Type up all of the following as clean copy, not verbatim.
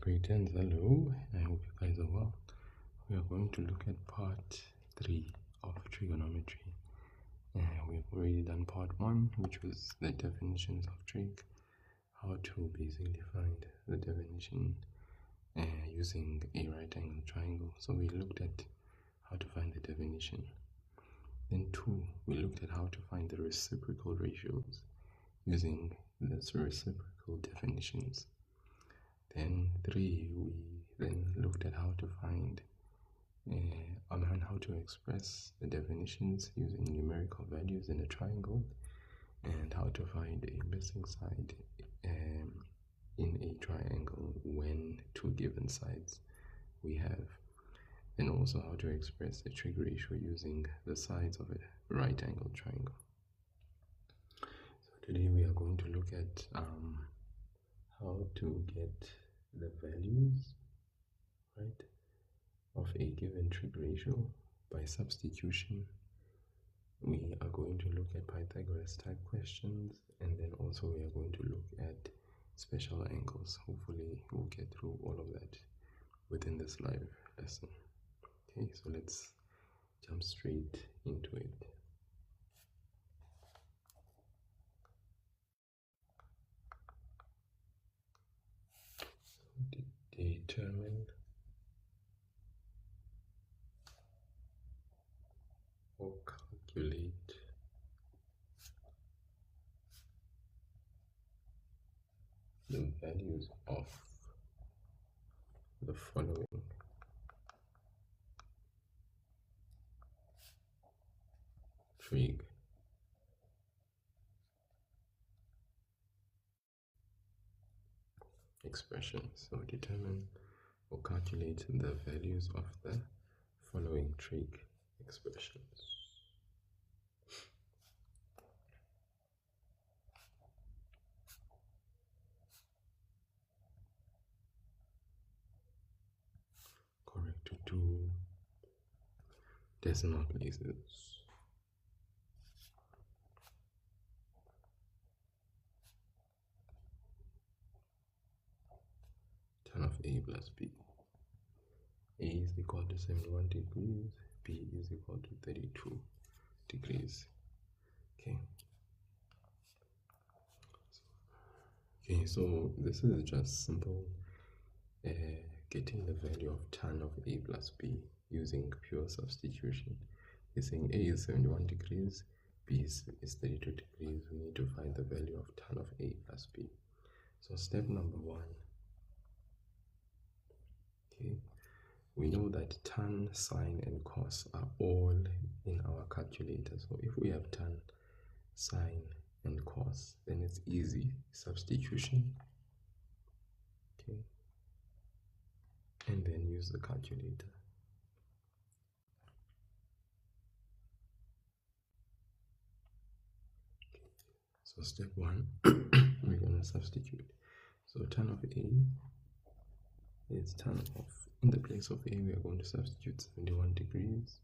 Greetings, hello, I hope you guys are well. We are going to look at part 3 of trigonometry. We've already done part 1, which was the definitions of trig, how to basically find the definition using a right angle triangle. So we looked at how to find the definition. Then 2, we looked at how to find the reciprocal ratios using these reciprocal definitions. Then 3, we then looked at how to find how to express the definitions using numerical values in a triangle, and how to find a missing side in a triangle when two given sides we have, and also how to express a trig ratio using the sides of a right angle triangle. So today we are going to look at how to get the values, right, of a given trig ratio by substitution. We are going to look at Pythagoras type questions, and then also we are going to look at special angles. Hopefully we'll get through all of that within this live lesson. Okay, so let's jump straight into it. So determine or calculate the values of the following trig expressions. So determine or calculate the values of the following trig expressions. Correct to 2 decimal places. Tan of A plus B. A is equal to 71 degrees, B is equal to 32 degrees. Okay, so this is just simple getting the value of tan of A plus B using pure substitution. We're saying A is 71 degrees, B is 32 degrees. We need to find the value of tan of A plus B. So step number 1, okay, we know that tan, sine, and cos are all in our calculator. So if we have tan, sine, and cos, then it's easy substitution, okay, and then use the calculator. So step 1, we're going to substitute. So tan of A is tan of, in the place of A we are going to substitute 71 degrees.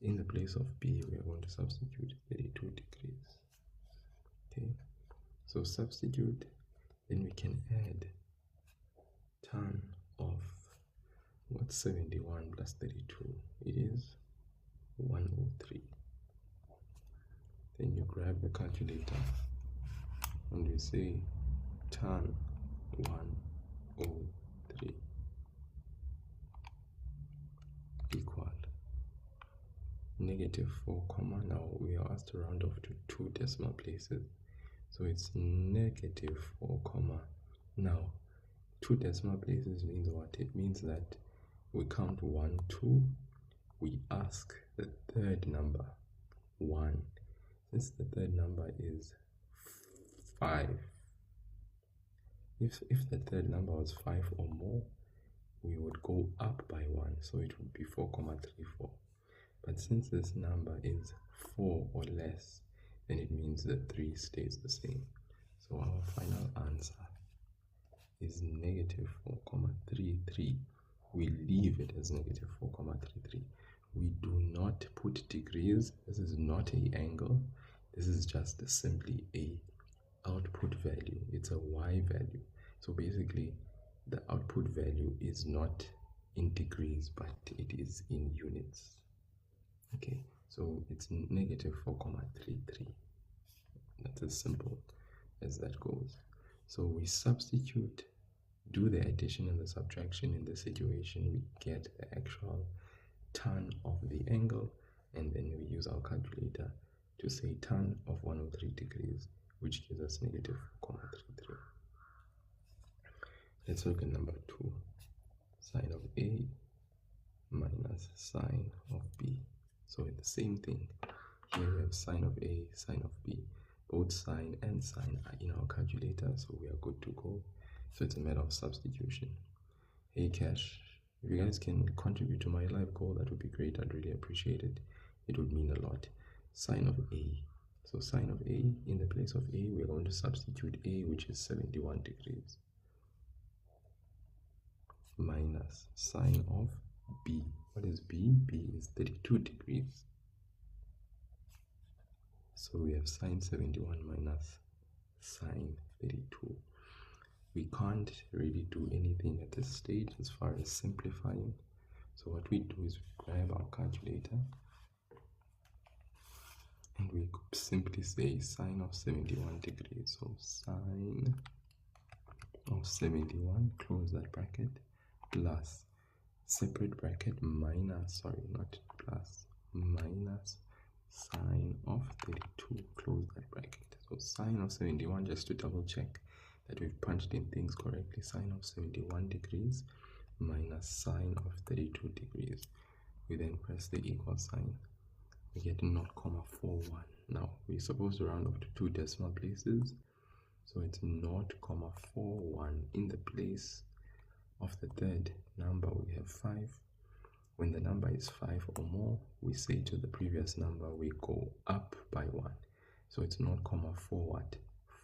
In the place of B we are going to substitute 32 degrees. Okay, so substitute, then we can add tan of, what's 71 plus 32? It is 103. Then you grab your calculator and you say tan 103 equal -4, now we are asked to round off to 2 decimal places, so it's -4, now 2 decimal places means what? It means that we count 1, 2, we ask the third number 1. Since the third number is 5, if the third number was 5 or more, we would go up by 1, so it would be 4,34. But since this number is 4 or less, then it means the 3 stays the same. So our final answer is -4,33. We leave it as -4,33. We do not put degrees. This is not an angle. This is just simply a output value. It's a y value. So basically the output value is not in degrees, but it is in units. Okay, so it's negative 4,33. That's as simple as that goes. So we substitute, do the addition and the subtraction in the situation, we get the actual tan of the angle, and then we use our calculator to say tan of 103 degrees, which gives us negative 4,33. Let's look at number 2. Sine of A minus sine of B. So it's the same thing. Here we have sine of A, sine of B. Both sine and sine are in our calculator, so we are good to go. So it's a matter of substitution. Hey Cash, if you guys can contribute to my life goal, that would be great. I'd really appreciate it. It would mean a lot. Sine of A. So sine of A, in the place of A, we're going to substitute A, which is 71 degrees. Minus sine of B. What is B? B is 32 degrees. So we have sine 71 minus sine 32. We can't really do anything at this stage as far as simplifying. So what we do is we grab our calculator and we simply say sine of 71 degrees. So sine of 71, close that bracket, plus separate bracket minus, sorry, not plus, minus sine of 32, close that bracket. So sine of 71, just to double check that we've punched in things correctly, sine of 71 degrees minus sine of 32 degrees. We then press the equal sign. We get 0.41. Now we're supposed to round off to 2 decimal places, so it's 0.41 in the place of the third number. We have 5. When the number is 5 or more, we say to the previous number we go up by 1. So it's 0.4 what?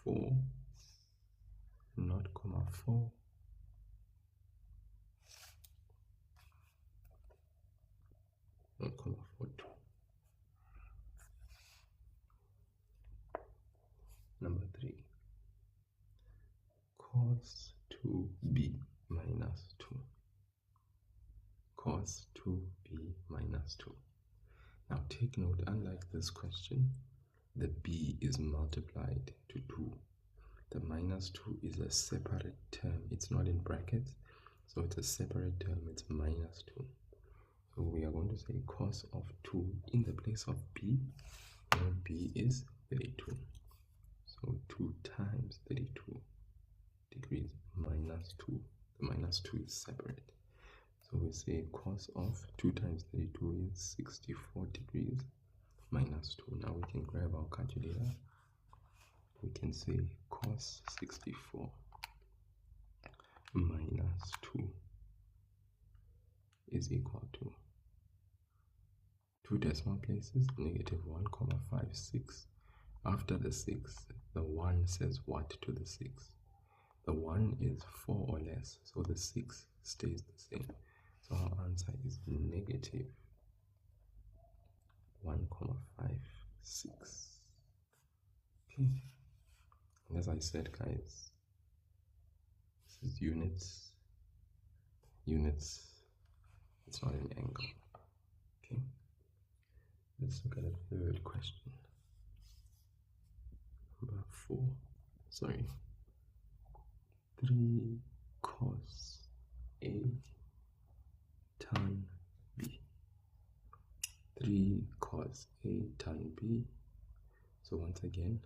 4, 0.4, Number 3, cos 2b minus 2. Cos 2b minus 2. Now take note, unlike this question, the b is multiplied to 2. The minus 2 is a separate term. It's not in brackets, so it's a separate term. It's minus 2. So we are going to say cos of 2 in the place of b, where b is 32. So 2 times 32 degrees minus 2. The minus 2 is separate. So we say cos of 2 times 32 is 64 degrees minus 2. Now we can grab our calculator. We can say cos 64 minus 2 is equal to 2 decimal places, negative 1,56. After the 6, the 1 says what to the 6? The 1 is 4 or less, so the 6 stays the same. So our answer is negative 1,56. Okay. And as I said, guys, this is units. Units, it's not an angle. Okay. Let's look at a third question. Number 4. Sorry. 3 cos A tan B. 3 cos A tan B. So once again,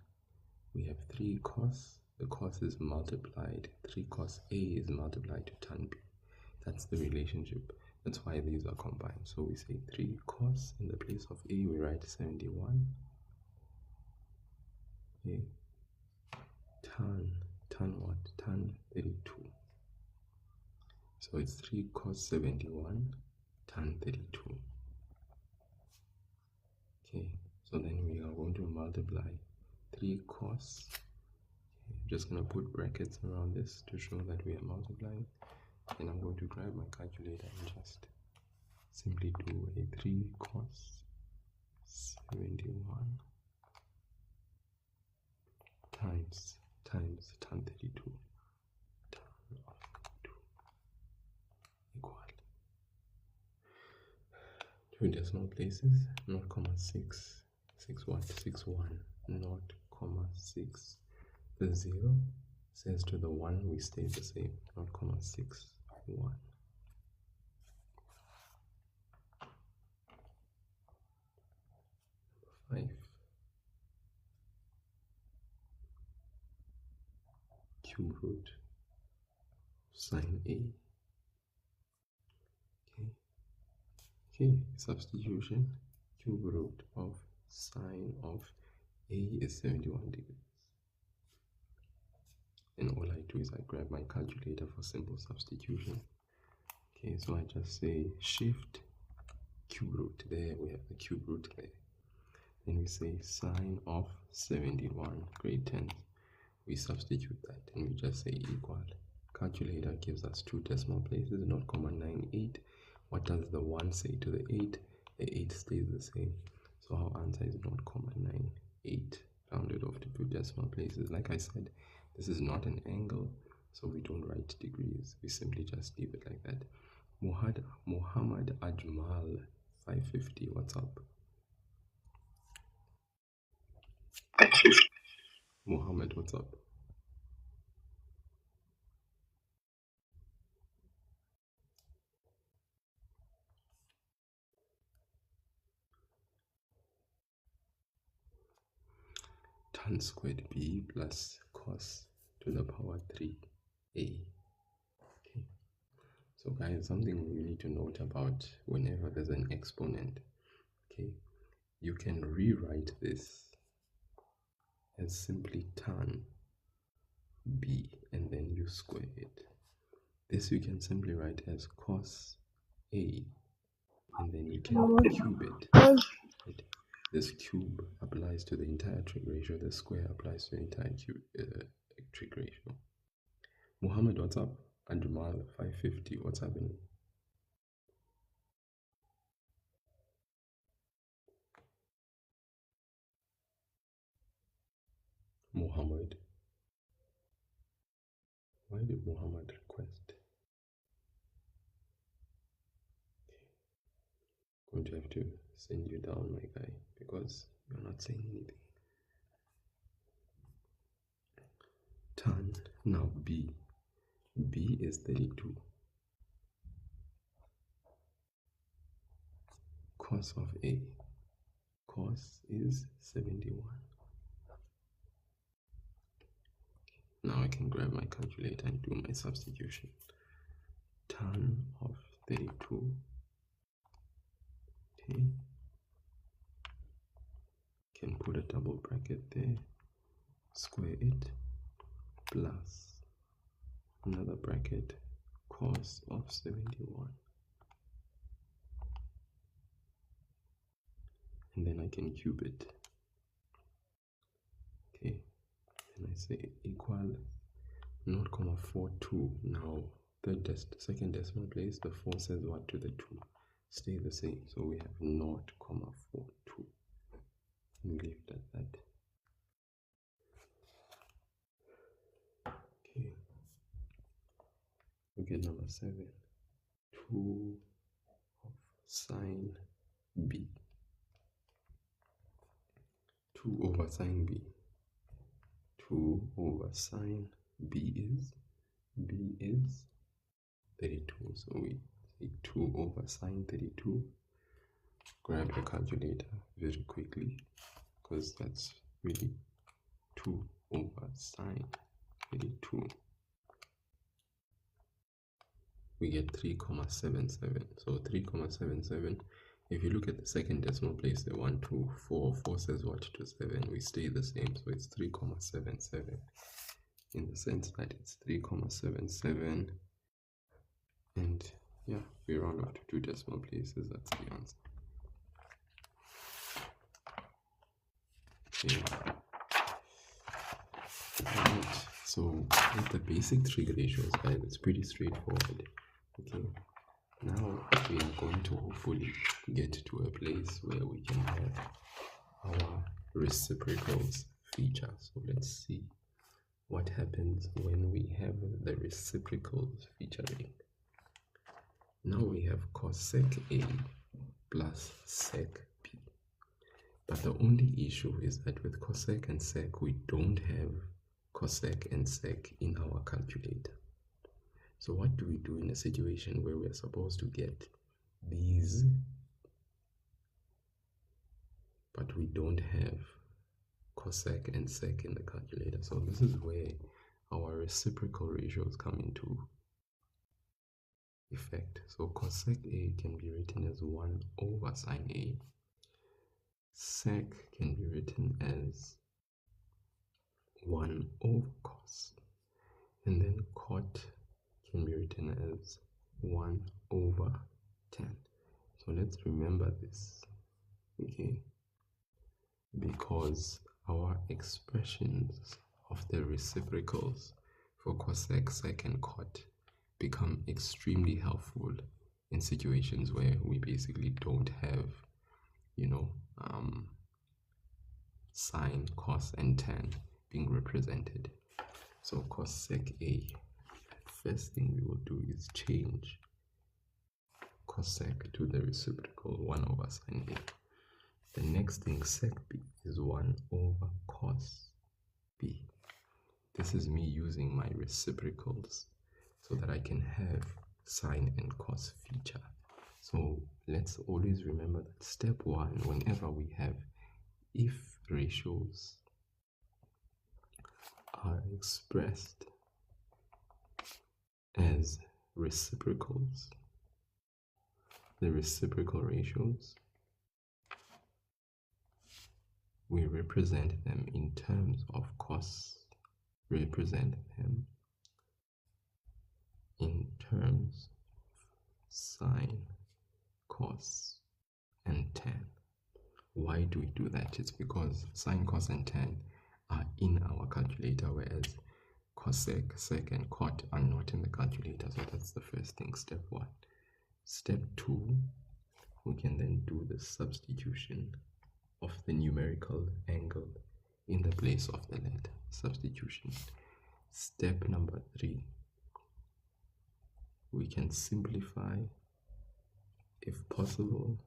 we have 3 cos. The cos is multiplied. 3 cos A is multiplied to tan B. That's the relationship. That's why these are combined. So we say 3 cos. In the place of A, we write 71. Okay. Tan what? Tan 32. So it's 3 cos 71 tan 32. Okay, so then we are going to multiply 3 cos. Okay, I'm just going to put brackets around this to show that we are multiplying. And I'm going to grab my calculator and just simply do a 3 cos 71 times tan 32. two decimal places, 0.6, 6 what? 6 1, 0.6. The 0 says to the 1 we stay the same, 0.61. Five. Cube root sine A. Okay, substitution. Cube root of sine of A is 71 degrees. And all I do is I grab my calculator for simple substitution. Okay, so I just say shift cube root. There we have the cube root there. Then we say sine of 71 grade 10. We substitute that and we just say equal. Calculator gives us two decimal places, 0.98. What does the 1 say to the 8? The 8 stays the same. So our answer is 0.98, rounded off to two decimal places. Like I said, this is not an angle, so we don't write degrees. We simply just leave it like that. Muhammad Ajmal 550, what's up? Muhammad, what's up? Tan squared b plus cos to the power 3a. Okay. So guys, something we need to note about whenever there's an exponent, okay, you can rewrite this as simply tan b and then you square it. This you can simply write as cos a and then you can cube it. Right? This cube applies to the entire trig ratio, the square applies to the entire trig ratio. Muhammad, what's up? Ajmal 550, what's happening? Muhammad. Why did Muhammad request? I'm going to have to send you down, my guy, because you're not saying anything. Tan, now b. B is 32. Cos of A. Cos is 71. Now I can grab my calculator and do my substitution. Tan of 32. Okay. Can put a double bracket there. Square it. Plus another bracket. Cos of 71. And then I can cube it. Okay. And I say equal 0.42. Now second decimal place, the 4 says what to the 2? Stay the same. So we have 0.42. We leave it at that. Okay. We get number 7. 2 of sine b. 2 over sine b. 2 over sine b is 32. So we say 2 over sine 32. Grab the calculator very quickly because that's really 2 over sine 32. We get 3,77. So 3,77. If you look at the second decimal place, the 1, 2, 4, 4 says what to 7. We stay the same, so it's 3,77. In the sense that it's 3,77. And yeah, we round off to two decimal places. That's the answer. Okay. Right. So with the basic trig ratios, guys, it's pretty straightforward. Okay. Now we are going to hopefully get to a place where we can have our reciprocals feature. So let's see what happens when we have the reciprocals featuring. Now we have cosec A plus sec b. But the only issue is that with cosec and sec, we don't have cosec and sec in our calculator. So what do we do in a situation where we're supposed to get these, but we don't have cosec and sec in the calculator? So this is where our reciprocal ratios come into effect. So cosec A can be written as 1 over sine A. Sec can be written as 1 over cos. And then cot can be written as 1 over tan. So let's remember this, okay? Because our expressions of the reciprocals for cosec, sec, and cot become extremely helpful in situations where we basically don't have, sine, cos, and tan being represented. So cosec A, first thing we will do is change cosec to the reciprocal 1 over sine A. The next thing, sec B, is 1 over cos B. This is me using my reciprocals so that I can have sine and cos feature. So let's always remember that step 1, whenever we have if ratios are expressed as reciprocals, the reciprocal ratios, we represent them in terms of cos, represent them in terms of sine, cos, and tan. Why do we do that? It's because sine, cos, and tan are in our calculator, whereas cosec, sec, and cot are not in the calculator. So that's the first thing, step 1. Step 2, we can then do the substitution of the numerical angle in the place of the letter. Substitution. Step number 3, we can simplify, if possible,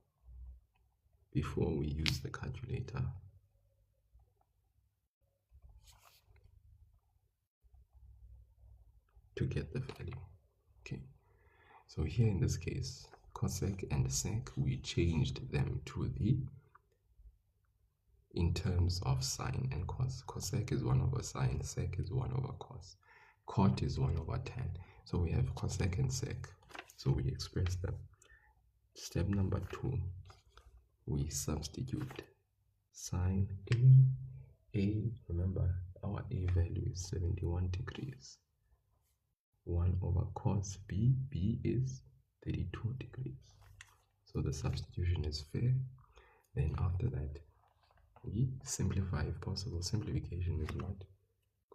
before we use the calculator. To get the value. Okay, so here in this case, cosec and sec, we changed them to the in terms of sine and cos. Cosec is 1 over sine, sec is 1 over cos, cot is 1 over tan. So we have cosec and sec, so we express them. Step number 2, we substitute sine A, remember our A value is 71 degrees. 1 over cos B, B is 32 degrees. So the substitution is fair. Then after that, we simplify if possible. Simplification is not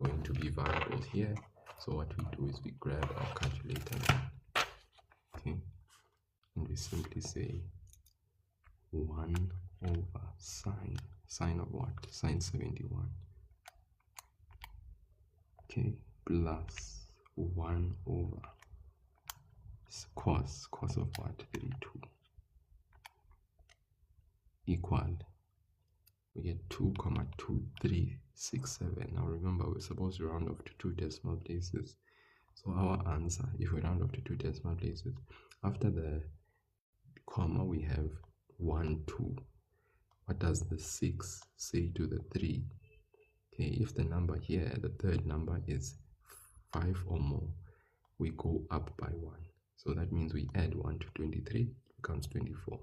going to be viable here. So what we do is we grab our calculator, okay, and we simply say 1 over sine of what? Sine 71, okay, plus 1 over cos of what? 32, equal, we get 2,2367. Now remember, we're supposed to round off to 2 decimal places. So our answer, if we round off to 2 decimal places, after the comma we have 1, 2. What does the 6 say to the 3? Okay, if the number here, the third number, is 5 or more, we go up by 1. So that means we add 1 to 23, it becomes 24.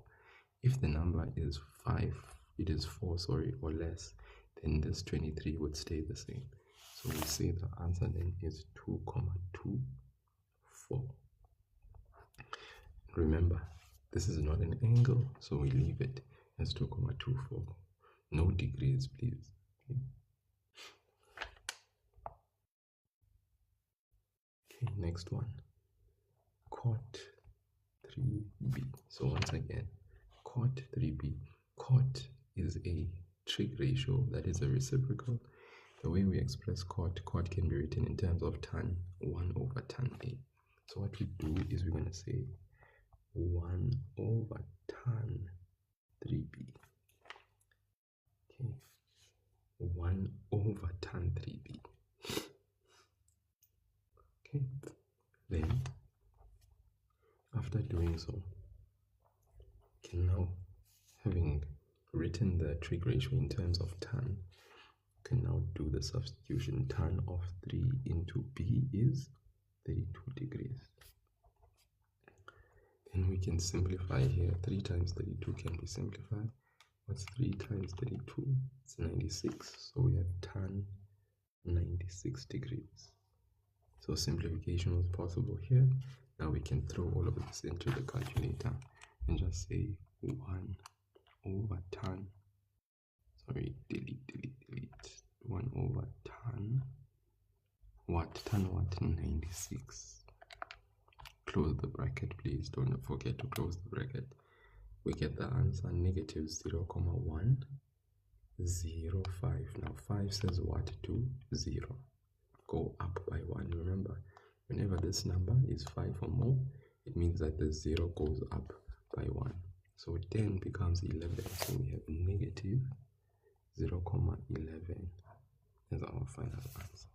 If the number is 5, it is 4, sorry, or less, then this 23 would stay the same. So we say the answer then is 2,24. Remember, this is not an angle, so we leave it as 2,24. No degrees, please. Okay, next one. Cot 3b. So once again, cot 3b. Cot is a trig ratio, that is a reciprocal. The way we express cot can be written in terms of tan 1 over tan A. So what we do is we're going to say 1 over tan 3b. Okay, 1 over tan 3b. Okay, then after doing so, you can now, having written the trig ratio in terms of tan, you can now do the substitution. Tan of 3 into b is 32 degrees. Then we can simplify here. 3 times 32 can be simplified. What's 3 times 32? It's 96. So we have tan 96 degrees. So simplification was possible here. Now we can throw all of this into the calculator and just say 1 over tan. Sorry, delete. 1 over tan. What? Tan what? 96. Close the bracket, please. Don't forget to close the bracket. We get the answer negative 0,105. Now 5 says what to 0? Go up by 1. Remember, whenever this number is 5 or more, it means that the 0 goes up by 1. So 10 becomes 11. So we have negative 0,11 as our final answer.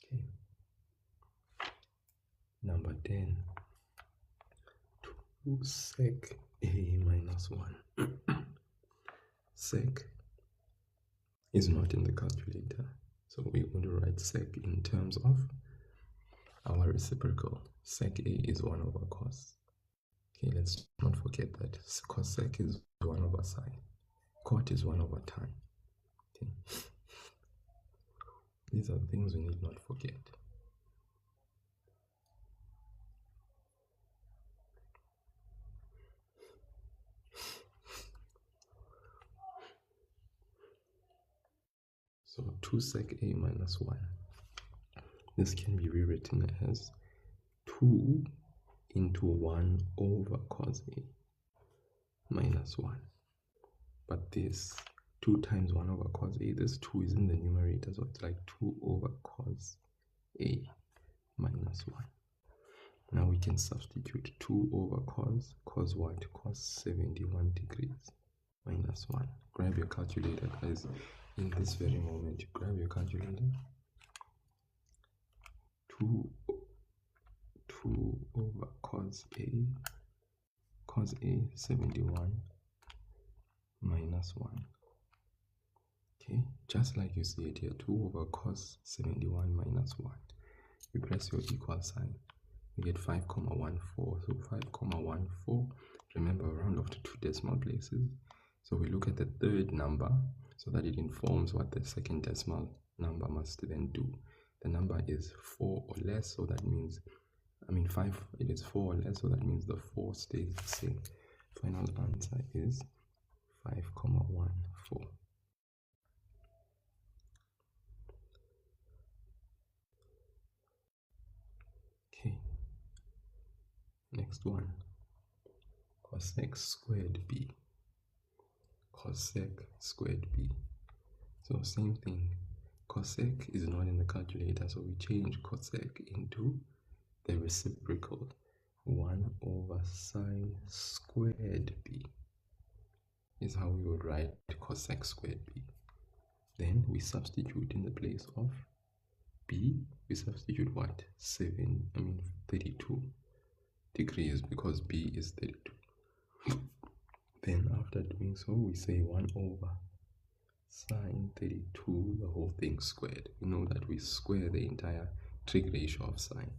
Okay. Number 10. 2 sec a minus 1. Sec is not in the calculator, so we're going to write sec in terms of our reciprocal. Sec a is 1 over cos. Okay, let's not forget that cos sec is 1 over sine. Cot is 1 over tan. Okay. These are things we need not forget. So 2 sec a minus 1. This can be rewritten as 2 into 1 over cos a minus 1. But this 2 times 1 over cos a, this 2 is in the numerator, so it's like 2 over cos a minus 1. Now we can substitute 2 over cos what? Cos 71 degrees minus 1. Grab your calculator, guys. In this very moment, grab your calculator. 2 over cos a 71 minus 1. Okay, just like you see it here, 2 over cos 71 minus 1. You press your equal sign, you get 5,14. So 5,14, remember, round off to 2 decimal places. So we look at the third number so that it informs what the second decimal number must then do. The number is 4 or less, so that means, 5, it is 4 or less, so that means the 4 stays the same. Final answer is 5,14. Okay, next one, cosec squared b. Cosec squared b. So same thing, cosec is not in the calculator, so we change cosec into the reciprocal. 1 over sine squared b is how we would write cosec squared b. Then we substitute in the place of b, we substitute what? 32 degrees, because b is 32. Then after doing so, we say 1 over sine 32, the whole thing squared. We know that we square the entire trig ratio of sine.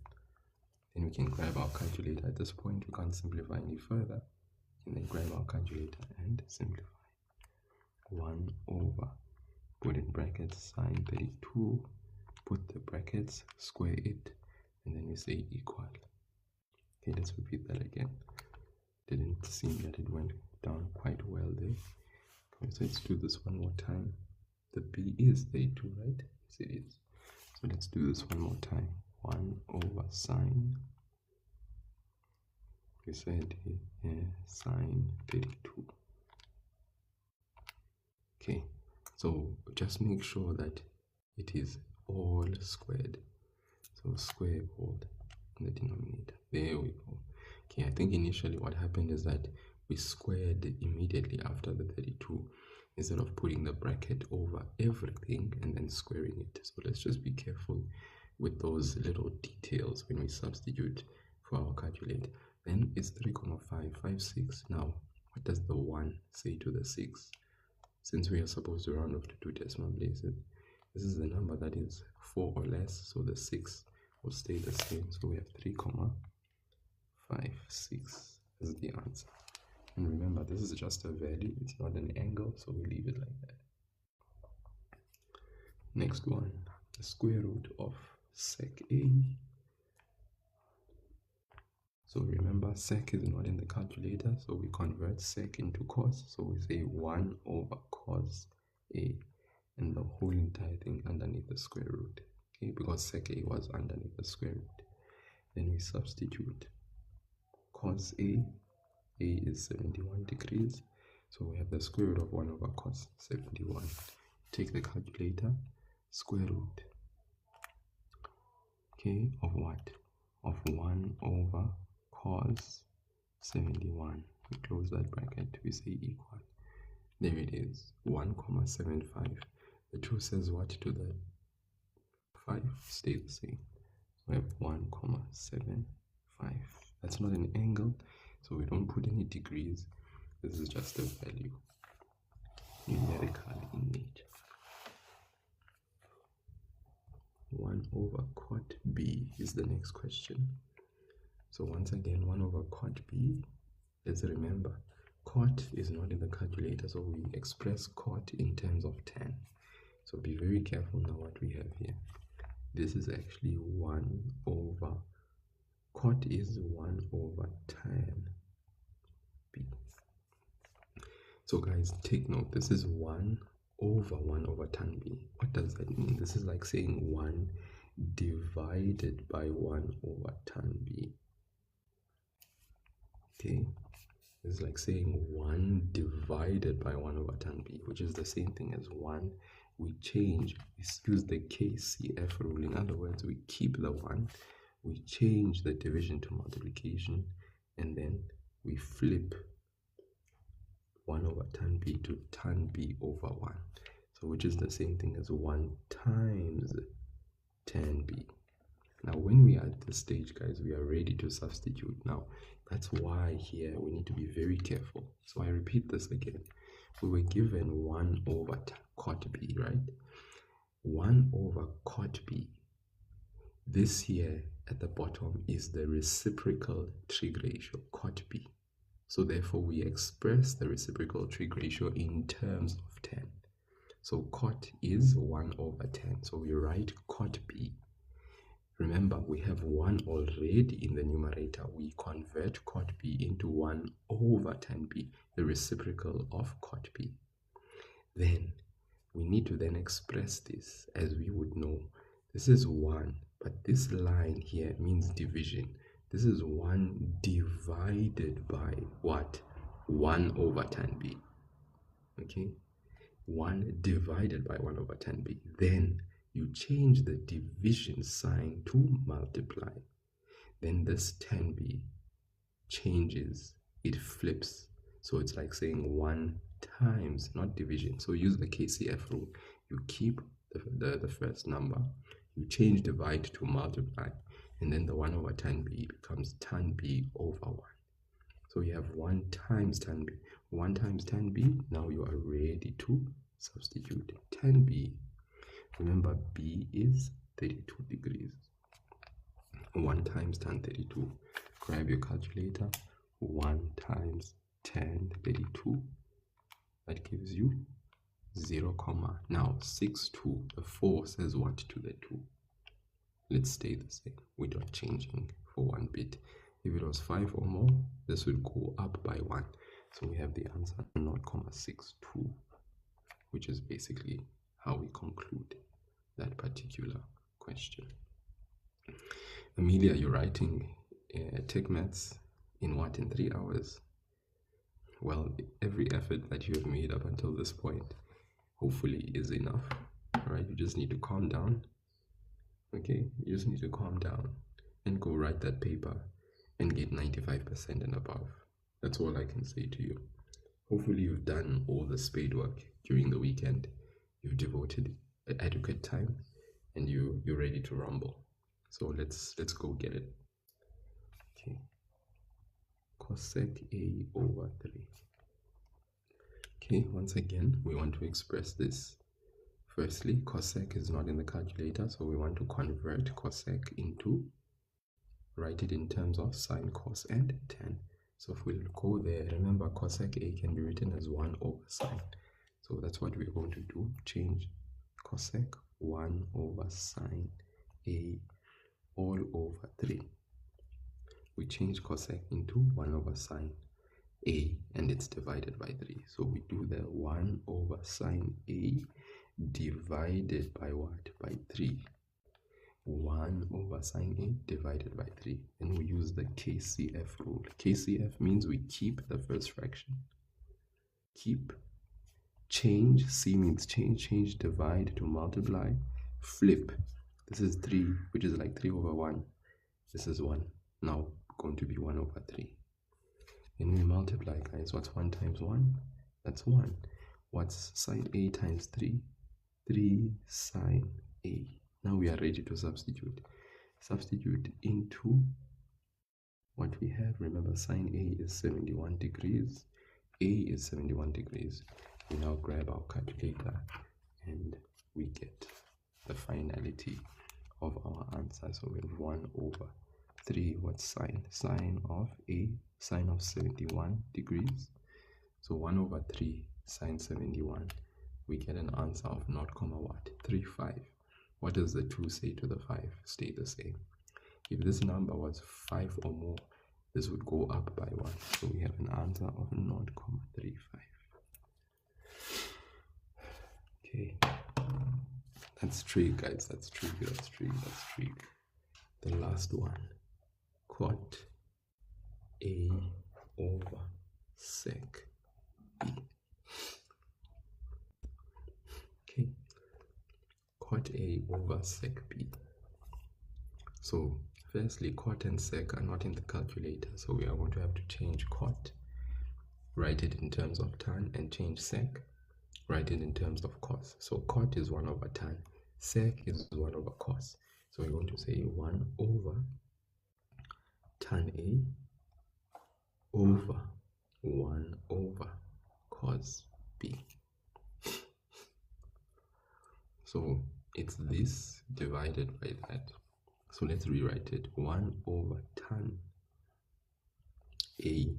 Then we can grab our calculator. At this point, we can't simplify any further. We can then grab our calculator and simplify. 1 over, put in brackets, sine 32, put the brackets, square it, and then we say equal. Okay, let's repeat that again. Didn't seem that it went down quite well there. Okay, so let's do this one more time. The b is 32, right? Yes, it is. So let's do this one more time. 1 over sine, we said sine 32. Okay, so just make sure that it is all squared. So square all in the denominator. There we go. Okay, I think initially what happened is that we squared immediately after the 32 instead of putting the bracket over everything and then squaring it. So let's just be careful with those little details when we substitute for our calculator. Then it's 3,556. Now, what does the 1 say to the 6? Since we are supposed to round off to 2 decimal places, this is the number that is 4 or less, so the 6 will stay the same. So we have 3,56 is the answer. And remember, this is just a value, it's not an angle, so we leave it like that. Next one, the square root of sec A. So remember, sec is not in the calculator, so we convert sec into cos. So we say 1 over cos A, and the whole entire thing underneath the square root. Okay, because sec A was underneath the square root. Then we substitute cos A. A is 71 degrees. So we have the square root of 1 over cos 71. Take the calculator, square root. Okay, of what? Of 1 over cos 71. We close that bracket, we say equal. There it is, 1,75. The 2 says what to the 5? Stay the same. We have 1,75. That's not an angle, so we don't put any degrees. This is just a value, numerical in nature. 1 over cot B is the next question. So once again, 1 over cot B, let's remember, cot is not in the calculator, so we express cot in terms of tan. So be very careful now what we have here. This is actually 1 over, cot is 1 over tan B. So guys, take note, this is 1 over tan B. What does that mean? This is like saying 1 divided by 1 over tan B. Okay, this is like saying 1 divided by 1 over tan B, which is the same thing as 1. We change, we use the KCF rule. In other words, we keep the 1, we change the division to multiplication, and then we flip 1 over tan B to tan B over 1. So which is the same thing as 1 times tan B. Now when we are at this stage, guys, we are ready to substitute. Now that's why here we need to be very careful. So I repeat this again. We were given 1 over cot B, right? 1 over cot B. This here at the bottom is the reciprocal trig ratio, cot B. So therefore we express the reciprocal trig ratio in terms of tan. So cot is 1 over tan. So we write cot B. Remember, we have 1 already in the numerator. We convert cot B into 1 over tan B, the reciprocal of cot B. Then we need to then express this as we would know. This is 1, but this line here means division. This is 1 divided by what? 1 over tan B. Okay? 1 divided by 1 over tan B. Then you change the division sign to multiply. Then this tan B changes, it flips. So it's like saying 1 times, not division. So use the KCF rule. You keep the first number, you change divide to multiply, and then the 1 over tan B becomes tan B over 1. So you have 1 times tan B. 1 times tan B, now you are ready to substitute. Tan B, remember B is 32 degrees. 1 times tan 32. Grab your calculator. 1 times tan 32. That gives you 0, now 6,2. The 4 says what to the 2? Let's stay the same. We're not changing for 1 bit. If it was 5 or more, this would go up by 1. So we have the answer 0.62, which is basically how we conclude that particular question. Amelia, you're writing tech maths in what, in 3 hours? Well, every effort that you have made up until this point hopefully is enough. All right, you just need to calm down. Okay, you just need to calm down and go write that paper and get 95% and above. That's all I can say to you. Hopefully you've done all the spade work during the weekend. You've devoted adequate time and you're ready to rumble. So let's go get it. Okay. Cosec A over 3. Okay, once again, we want to express this. Firstly, cosec is not in the calculator, so we want to convert cosec into, write it in terms of sine, cos, and tan. So if we'll go there, remember cosec A can be written as 1 over sine. So that's what we're going to do. Change cosec 1 over sine A all over 3. We change cosec into 1 over sine A, and it's divided by 3. So we do the 1 over sine A divided by what? By 3. 1 over sine A divided by 3. Then we use the KCF rule. KCF means we keep the first fraction. Keep. Change. C means change, divide to multiply. Flip. This is 3, which is like 3 over 1. This is 1. Now going to be 1 over 3. Then we multiply, guys. What's 1 times 1? That's 1. What's sine A times 3? 3 sine A. Now we are ready to substitute. Substitute into what we have. Remember, sine A is 71 degrees. A is 71 degrees. We now grab our calculator and we get the finality of our answer. So we have 1 over 3. What's sine? Sine of A, sine of 71 degrees. So 1 over 3 sine 71. We get an answer of 0.35. What does the 2 say to the 5? Stay the same. If this number was 5 or more, this would go up by 1. So we have an answer of 0.35. Okay. That's trig, guys. That's trig. The last one. Cot A over sec B. Okay. Cot A over sec B. So firstly, cot and sec are not in the calculator, so we are going to have to change cot, write it in terms of tan, and change sec, write it in terms of cos. So cot is 1 over tan, sec is 1 over cos. So we're going to say 1 over tan A over 1 over cos B. So it's this divided by that. So let's rewrite it. 1 over tan A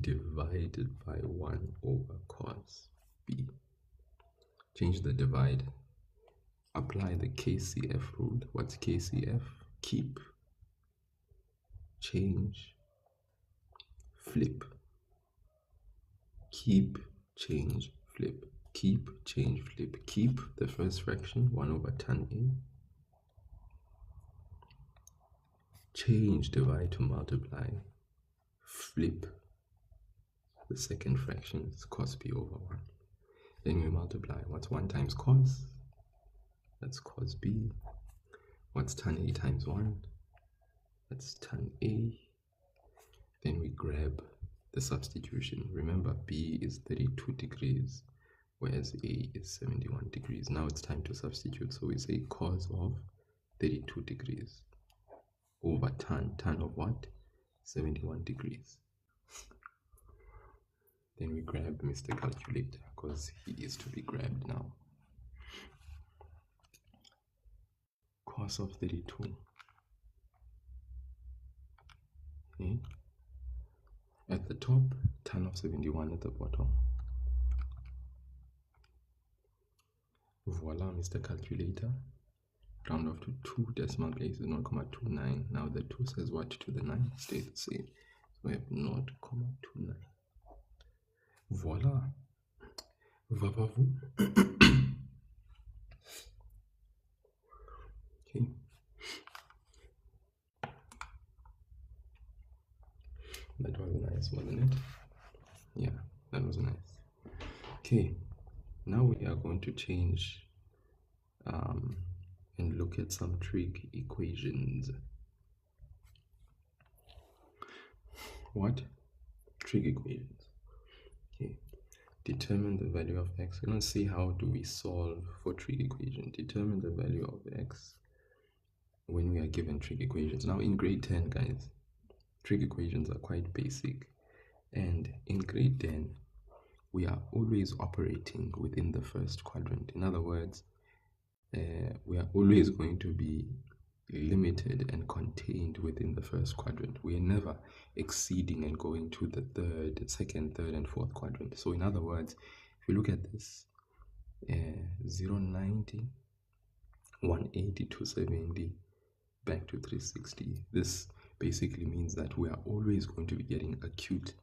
divided by 1 over cos B. Change the divide. Apply the KCF rule. What's KCF? Keep, change, flip. Keep, change, flip. Keep, change, flip. Keep the first fraction, 1 over tan A. Change, divide to multiply. Flip the second fraction, is cos B over 1. Then we multiply. What's 1 times cos? That's cos B. What's tan A times 1? That's tan A. Then we grab the substitution. Remember, B is 32 degrees, whereas A is 71 degrees. Now it's time to substitute. So we say cos of 32 degrees over tan. Tan of what? 71 degrees. Then we grab Mr. Calculator, because he is to be grabbed now. Cos of 32. Okay. At the top, tan of 71 at the bottom. Voila, Mr. Calculator. Round off to 2 decimal places, 0.29. Now the 2 says what to the 9? Stay the same. So we have 0.29. Voila. Vavavou. Okay. That was nice, wasn't it? Yeah, that was nice. Okay, now we are going to change and look at some trig equations. what? Trig equations. Okay. Determine the value of x. We're going to see how do we solve for trig equation. Determine the value of x when we are given trig equations. Now in grade 10, guys, trig equations are quite basic, and in grade 10 we are always operating within the first quadrant. In other words, we are always going to be limited and contained within the first quadrant. We are never exceeding and going to the second, third, and fourth quadrant. So in other words, if you look at this, 0, 90, 180, 270, back to 360, this basically means that we are always going to be getting acute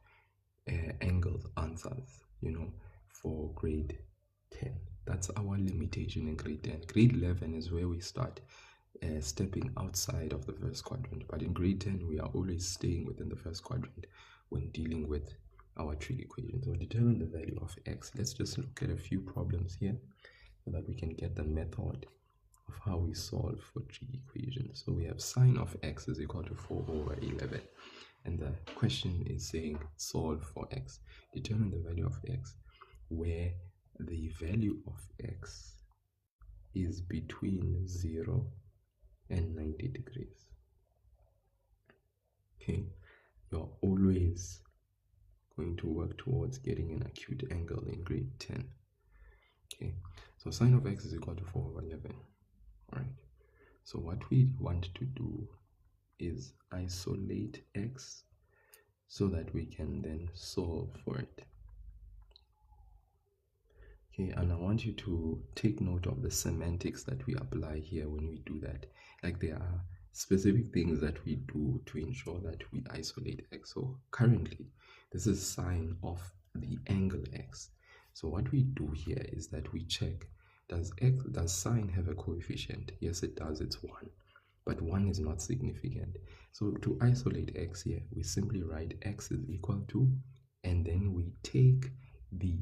angle answers, you know, for grade 10. That's our limitation in grade 10. Grade 11 is where we start stepping outside of the first quadrant, but in grade 10 we are always staying within the first quadrant when dealing with our trig equation. So determine the value of x. Let's just look at a few problems here so that we can get the method of how we solve for trig equations. So we have sine of x is equal to 4 over 11, and the question is saying solve for x. Determine the value of x where the value of x is between 0 and 90 degrees. Okay, you're always going to work towards getting an acute angle in grade 10. Okay, so sine of x is equal to 4 over 11. All right, so what we want to do is isolate x so that we can then solve for it. Okay, and I want you to take note of the semantics that we apply here when we do that. Like, there are specific things that we do to ensure that we isolate x. So currently, this is sine of the angle x. So what we do here is that we check, does sine have a coefficient? Yes, it does. It's 1. But 1 is not significant. So to isolate x here, we simply write x is equal to, and then we take the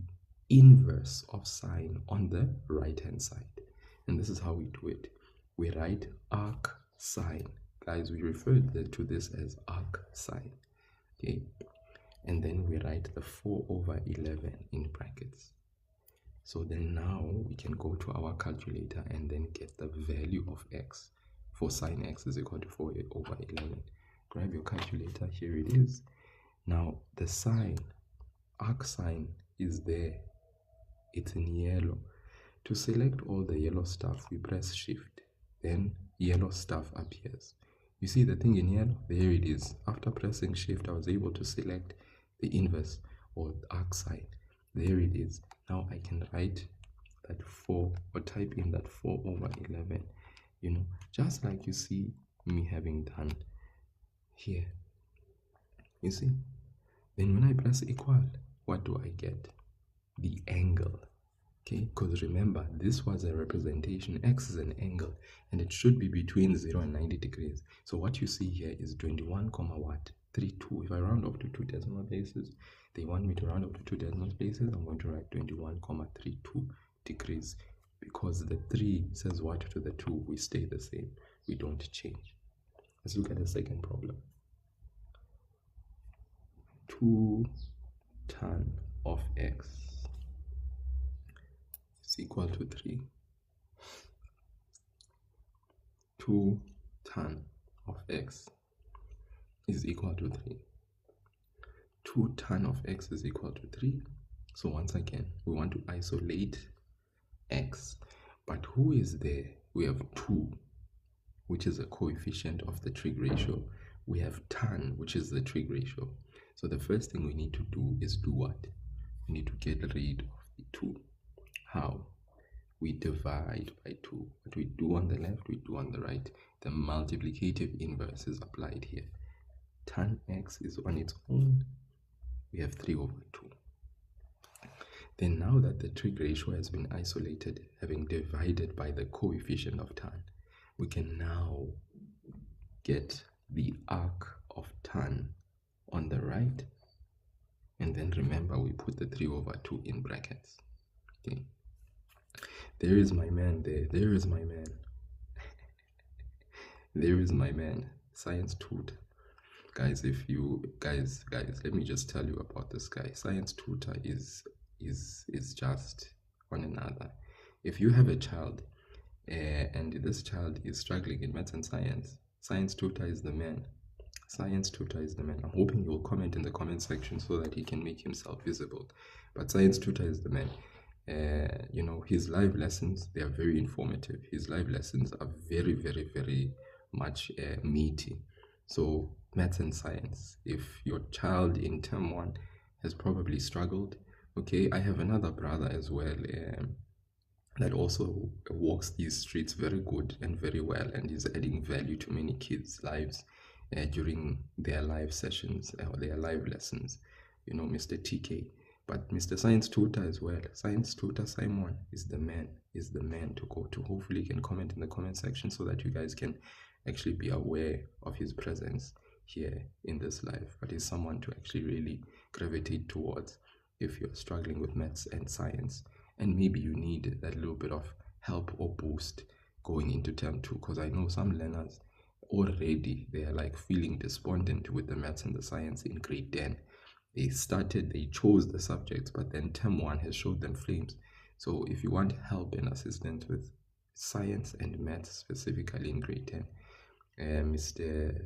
inverse of sine on the right hand side. And this is how we do it. We write arc sine. Guys, we refer to this as arc sine. Okay. And then we write the 4 over 11 in brackets. So then now we can go to our calculator and then get the value of x. For sine x is equal to 4 over 11. Grab your calculator. Here it is. Now the sine, arc sine, is there. It's in yellow. To select all the yellow stuff, we press shift. Then yellow stuff appears. You see the thing in yellow? There it is. After pressing shift, I was able to select the inverse or arc sine. There it is. Now I can write that 4 or type in that 4 over 11. You know, just like you see me having done here. You see? Then when I press equal, what do I get? The angle. Okay, because remember, this was a representation. X is an angle, and it should be between 0 and 90 degrees. So what you see here is 21, what? 32. If I round off to 2 decimal places, they want me to round off to 2 decimal places. I'm going to write 21,32 degrees, because the 3 says what to the 2? We stay the same. We don't change. Let's look at the second problem. 2 tan of x is equal to 3. 2 tan of x is equal to 3. 2 tan of x is equal to 3. So once again, we want to isolate x. But who is there? We have 2, which is a coefficient of the trig ratio. We have tan, which is the trig ratio. So the first thing we need to do is do what? We need to get rid of the 2. How? We divide by 2. What we do on the left, we do on the right. The multiplicative inverse is applied here. Tan x is on its own. We have 3 over 2. Then now that the trig ratio has been isolated, having divided by the coefficient of tan, we can now get the arc of tan on the right, and then remember we put the 3 over 2 in brackets. Okay, there is my man there. There is my man. There is my man, science tooth. guys, if you guys, let me just tell you about this guy. Science tutor is just on another. If you have a child and this child is struggling in maths and science tutor is the man. Science tutor is the man. I'm hoping you'll comment in the comment section so that he can make himself visible. But science tutor is the man. You know, his live lessons, they are very informative. His live lessons are very, very, very much meaty. So maths and science, if your child in term 1 has probably struggled, okay, I have another brother as well that also walks these streets very good and very well, and is adding value to many kids' lives during their live sessions or their live lessons, you know, Mr. TK. But Mr. Science Tutor as well, Science Tutor Simon is the man to go to. Hopefully you can comment in the comment section so that you guys can actually be aware of his presence here in this live. But he's someone to actually really gravitate towards if you're struggling with maths and science, and maybe you need that little bit of help or boost going into term 2, because I know some learners already, they are like feeling despondent with the maths and the science in grade 10. They chose the subjects, but then term 1 has showed them flames. So if you want help and assistance with science and maths, specifically in grade 10, Mr.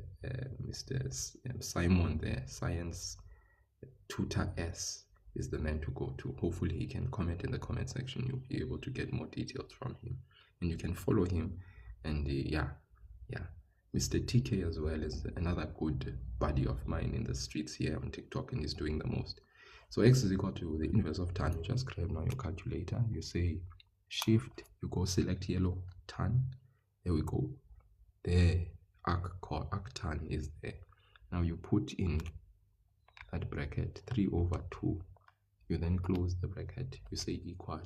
Simon there, Science Tutor S, is the man to go to. Hopefully he can comment in the comment section. You'll be able to get more details from him, and you can follow him. And yeah, Mr. TK as well is another good buddy of mine in the streets here on TikTok, and he's doing the most. So x is equal to the inverse of tan. You just grab now your calculator, you say shift, you go select yellow, tan, there we go, there, arc tan is there. Now you put in that bracket 3 over 2, you then close the bracket, you say equal,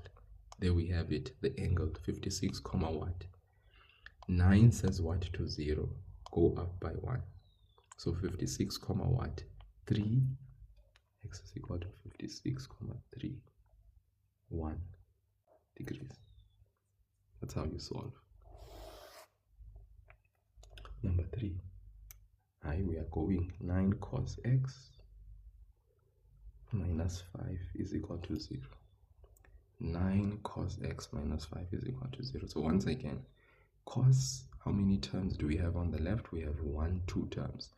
there we have it, the angle 56 comma what, 9 says what to 0, go up by 1, so 56 comma what, 3, x is equal to 56 comma 3, 1 degrees. That's how you solve. Number 3, we are going 9 cos x minus 5 is equal to 0. 9 cos x minus 5 is equal to 0. So once again, cos, how many terms do we have on the left? We have 2 terms.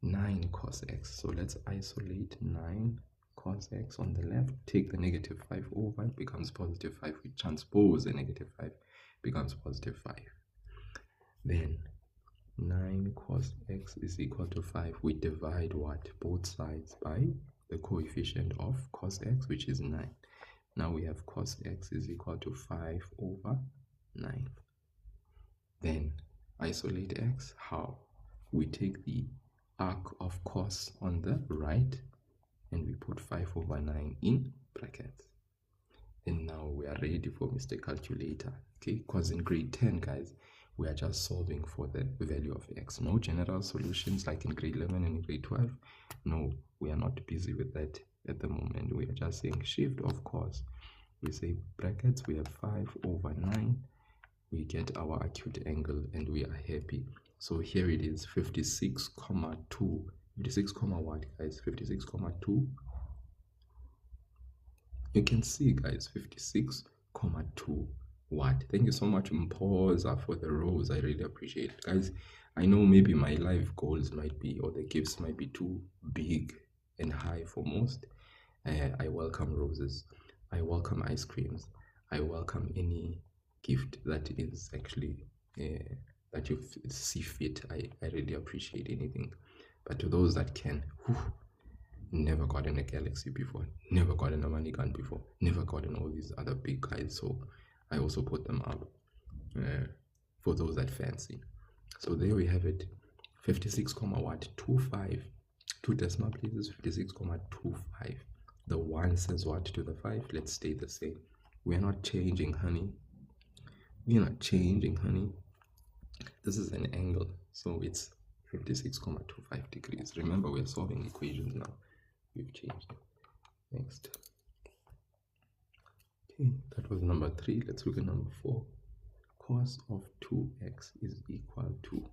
9 cos x. So let's isolate 9 cos x on the left. Take the negative 5 over, it becomes positive 5. We transpose the negative 5, becomes positive 5. Then 9 cos x is equal to 5. We divide what? Both sides by the coefficient of cos x, which is 9. Now we have cos x is equal to 5 over 9. Then isolate x. How? We take the arc of cos on the right and we put 5 over 9 in brackets. And now we are ready for Mr. Calculator. Okay, because in grade 10, guys, we are just solving for the value of x. No general solutions like in grade 11 and grade 12. No, we are not busy with that at the moment. We are just saying shift of cos. We say brackets, we have 5 over 9. We get our acute angle and we are happy. So here it is, 56 comma 2. 56 comma what, guys? 56 comma 2. You can see, guys, 56 comma 2 what. Thank you so much, Mpoza, for the rose. I really appreciate it, guys. I know maybe my life goals might be, or the gifts might be too big and high for most. I welcome roses, I welcome ice creams, I welcome any gift that is actually that you see fit. I really appreciate anything. But to those that can, never gotten a Galaxy before, never gotten a money gun before, never gotten all these other big guys, so I also put them up for those that fancy. So there we have it, 56 comma what, 25, 2 decimal places, 56 comma 25. The 1 says what to the 5. Let's stay the same. We are not changing, honey. We are not changing, honey. This is an angle, so it's 56.25 degrees. Remember, we are solving equations now. We've changed it. Next. Okay, that was number 3. Let's look at number 4. Cos of 2x is equal to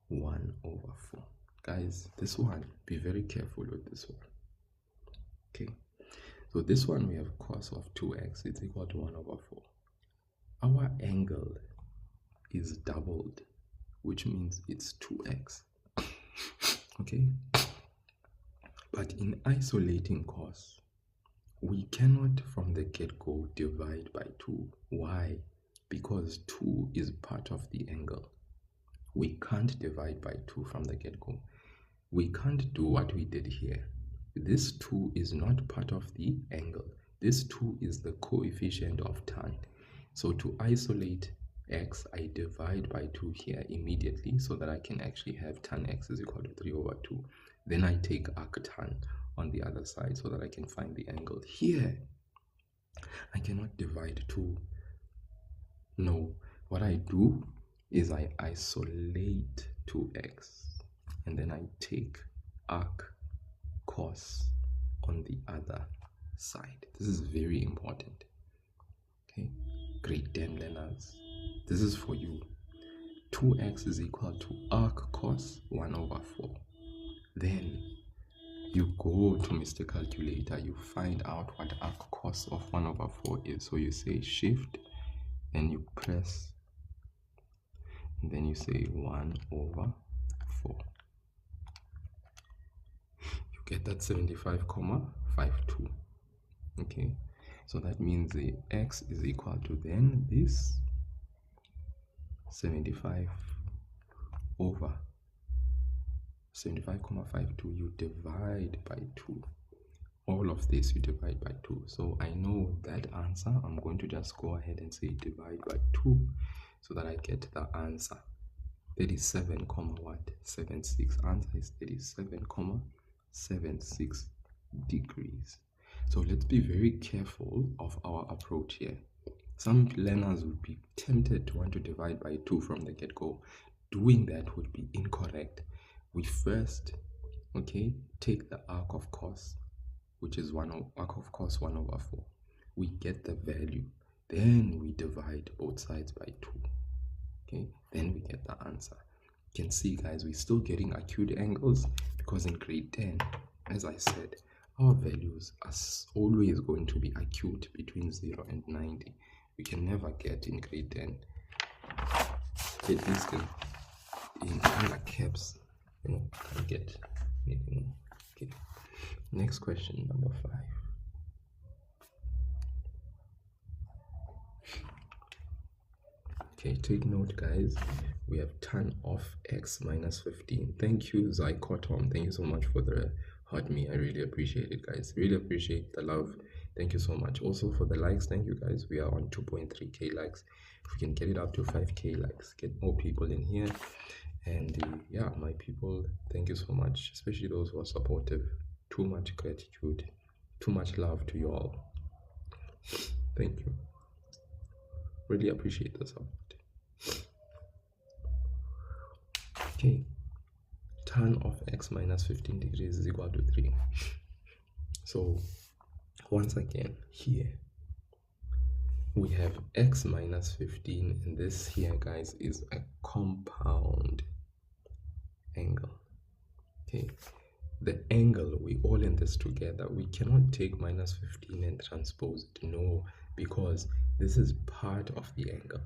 1 over 4. guys, this one, be very careful with this one. Okay, so this one we have cos of 2x is equal to 1 over 4. Our angle is doubled, which means it's 2x. Okay, but in isolating cos, we cannot from the get-go divide by 2. Why? Because 2 is part of the angle. We can't divide by 2 from the get-go. We can't do what we did here. This 2 is not part of the angle. This 2 is the coefficient of tan. So to isolate x, I divide by 2 here immediately so that I can actually have tan x is equal to 3 over 2. Then I take arctan on the other side so that I can find the angle. Here, I cannot divide 2. No, what I do is I isolate 2x and then I take arc cos on the other side. This is very important. Okay, grade 10 learners, this is for you. 2x is equal to arc cos 1 over 4. Then you go to Mr. Calculator, you find out what arc cos of 1 over 4 is. So you say shift and you press, and then you say 1 over 4. You get that 75,52. Okay, so that means the x is equal to then this 75 over 75,52. You divide by 2. All of this you divide by 2. So I know that answer. I'm going to just go ahead and say divide by 2 so that I get the answer. 37, what? 76. Answer is 37,76 degrees. So let's be very careful of our approach here. Some learners would be tempted to want to divide by 2 from the get-go. Doing that would be incorrect. We first, okay, take the arc of cos, which is arc of cos 1 over 4. We get the value. Then we divide both sides by 2. Okay, then we get the answer. You can see, guys, we're still getting acute angles because in grade 10, as I said, our values are always going to be acute between 0 and 90. We can never get in grade 10, at least in under caps, you know, can't get anything. Okay, next question, number 5. Okay, take note, guys. We have tan of x minus 15. Thank you, Zycotom. Thank you so much for the heart me. I really appreciate it, guys. Really appreciate the love. Thank you so much. Also for the likes, thank you, guys. We are on 2.3k likes. If we can get it up to 5k likes, get more people in here. And yeah, my people, thank you so much, especially those who are supportive. Too much gratitude, too much love to you all. Thank you. Really appreciate the support. Okay, tan of x minus 15 degrees is equal to 3. So once again, here we have x minus 15, and this here, guys, is a compound angle. Okay, the angle, we all in this together. We cannot take minus 15 and transpose it. No, because this is part of the angle.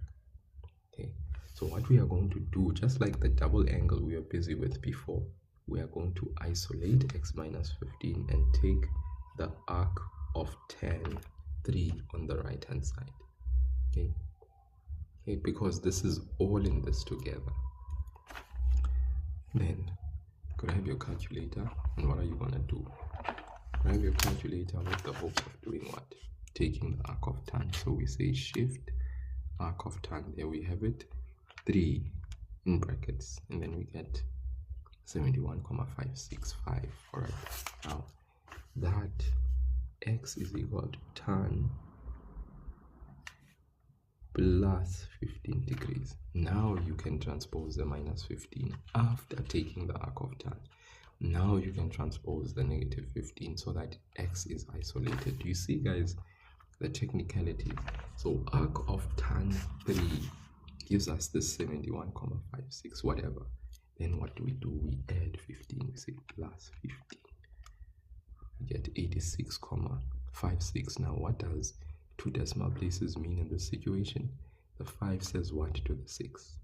Okay, so what we are going to do, just like the double angle we were busy with before, we are going to isolate x minus 15 and take the arc of tan 3 on the right hand side. Okay, because this is all in this together. Then grab your calculator, and what are you gonna do? Grab your calculator with the hopes of doing what? Taking the arc of tan. So we say shift arc of tan. There we have it, 3 in brackets, and then we get 71,565. All right, now that x is equal to tan plus 15 degrees. Now you can transpose the minus 15 after taking the arc of tan. Now you can transpose the negative 15 so that x is isolated. Do you see, guys, the technicality? So arc of tan 3 gives us this 71,56, whatever. Then what do? We add 15. We say plus 15. We get 86,56. Now what does 2 decimal places mean in this situation? The 5 says what to the 6?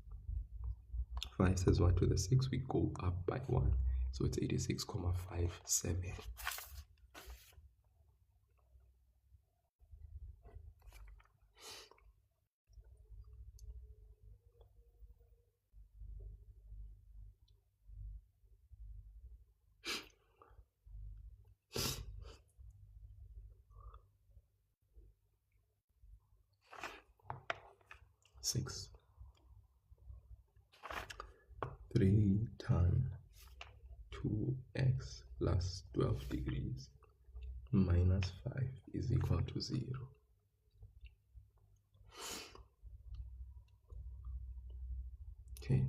5 says what to the 6? We go up by 1. So it's 86,57. Six. 3 tan 2x plus 12 degrees minus 5 is equal to 0. Okay.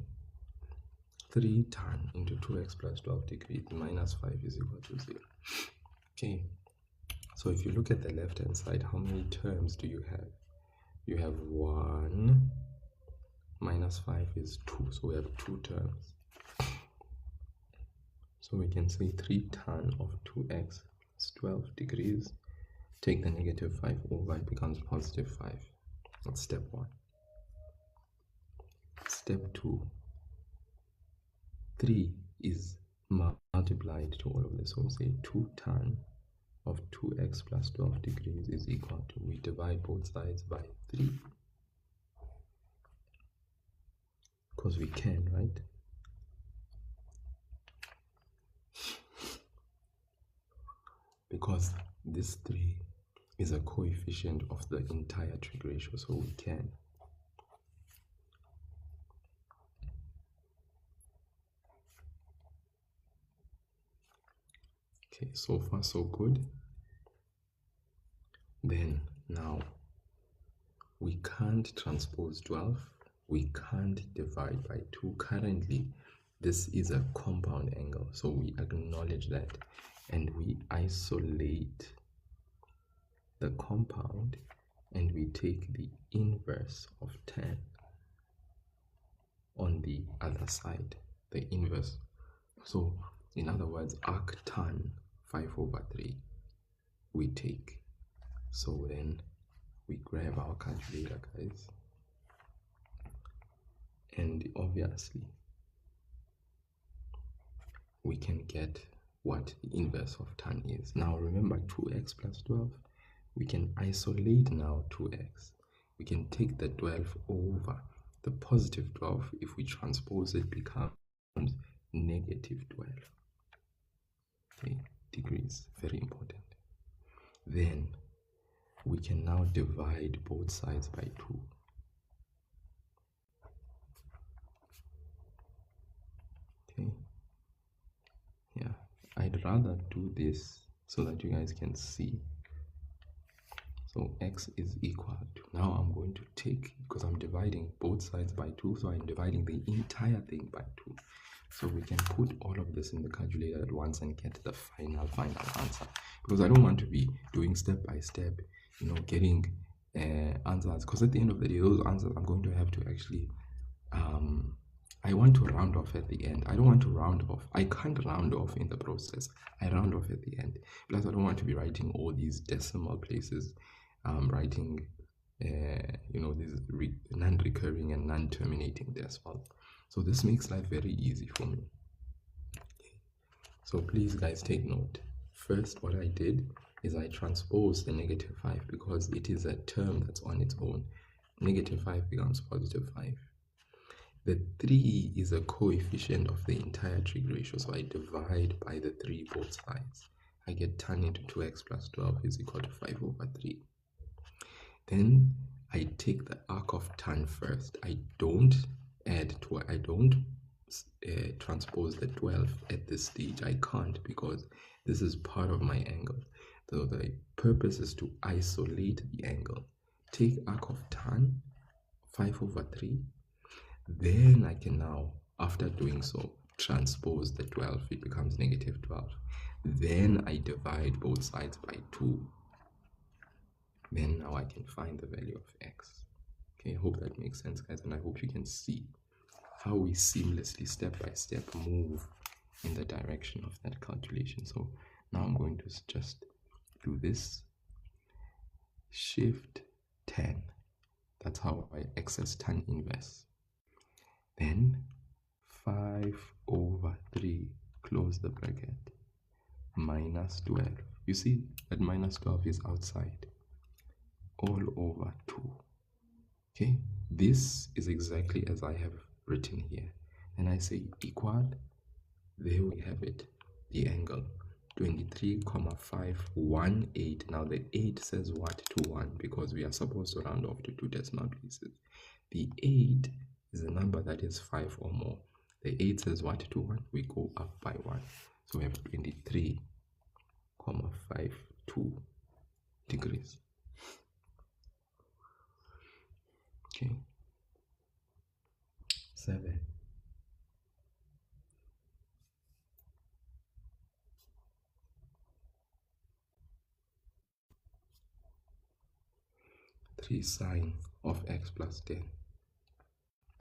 3 tan into 2x plus 12 degrees minus 5 is equal to 0. Okay. So if you look at the left hand side, how many terms do you have? You have 1 minus 5 is 2, so we have 2 terms. So we can say 3 tan of 2x is 12 degrees. Take the negative 5 over, it becomes positive 5. That's step 1. Step 2, 3 is multiplied to all of this. So we say 2 tan of 2x plus 12 degrees is equal to, we divide both sides by 3. Because we can, right? Because this 3 is a coefficient of the entire trig ratio, so we can. Okay, so far so good. Then now we can't transpose 12, we can't divide by 2. Currently this is a compound angle, so we acknowledge that and we isolate the compound and we take the inverse of tan on the other side, the inverse. So in other words, arc tan 5 over 3 we take. So then we grab our calculator, guys, and obviously we can get what the inverse of tan is. Now remember 2x plus 12, we can isolate now 2x. We can take the 12 over the positive 12. If we transpose it, becomes negative 12. Okay, degrees, very important. Then we can now divide both sides by 2. Okay, yeah, I'd rather do this so that you guys can see. So x is equal to, now I'm going to take, because I'm dividing both sides by 2, so I'm dividing the entire thing by 2. So we can put all of this in the calculator at once and get the final answer, because I don't want to be doing step by step, you know, getting answers, because at the end of the day, those answers I'm going to have to actually I want to round off at the end. I don't want to round off. I can't round off in the process. I round off at the end. Plus, I don't want to be writing all these decimal places, writing, you know, these non-recurring and non-terminating decimals. So this makes life very easy for me. So please, guys, take note. First, what I did is I transposed the negative 5 because it is a term that's on its own. Negative 5 becomes positive 5. The 3 is a coefficient of the entire trig ratio, so I divide by the 3 both sides. I get tan into 2x plus 12 is equal to 5 over 3. Then I take the arc of tan first. I don't transpose the 12 at this stage. I can't, because this is part of my angle. So the purpose is to isolate the angle. Take arc of tan 5 over 3. Then I can now, after doing so, transpose the 12. It becomes negative 12. Then I divide both sides by 2. Then now I can find the value of x. Okay, I hope that makes sense, guys, and I hope you can see how we seamlessly, step by step, move in the direction of that calculation. So now I'm going to just do this. Shift 10. That's how I access tan inverse. Then 5/3, close the bracket, minus 12. You see that minus 12 is outside, all over 2. Okay, this is exactly as I have written here. And I say equal, there we have it, the angle 23,518. Now the 8 says what to 1 because we are supposed to round off to 2 decimal places. The 8 is a number that is 5 or more. The 8 says what to 1, we go up by 1. So we have 23,52 degrees. Okay. 7. Sine of x plus 10.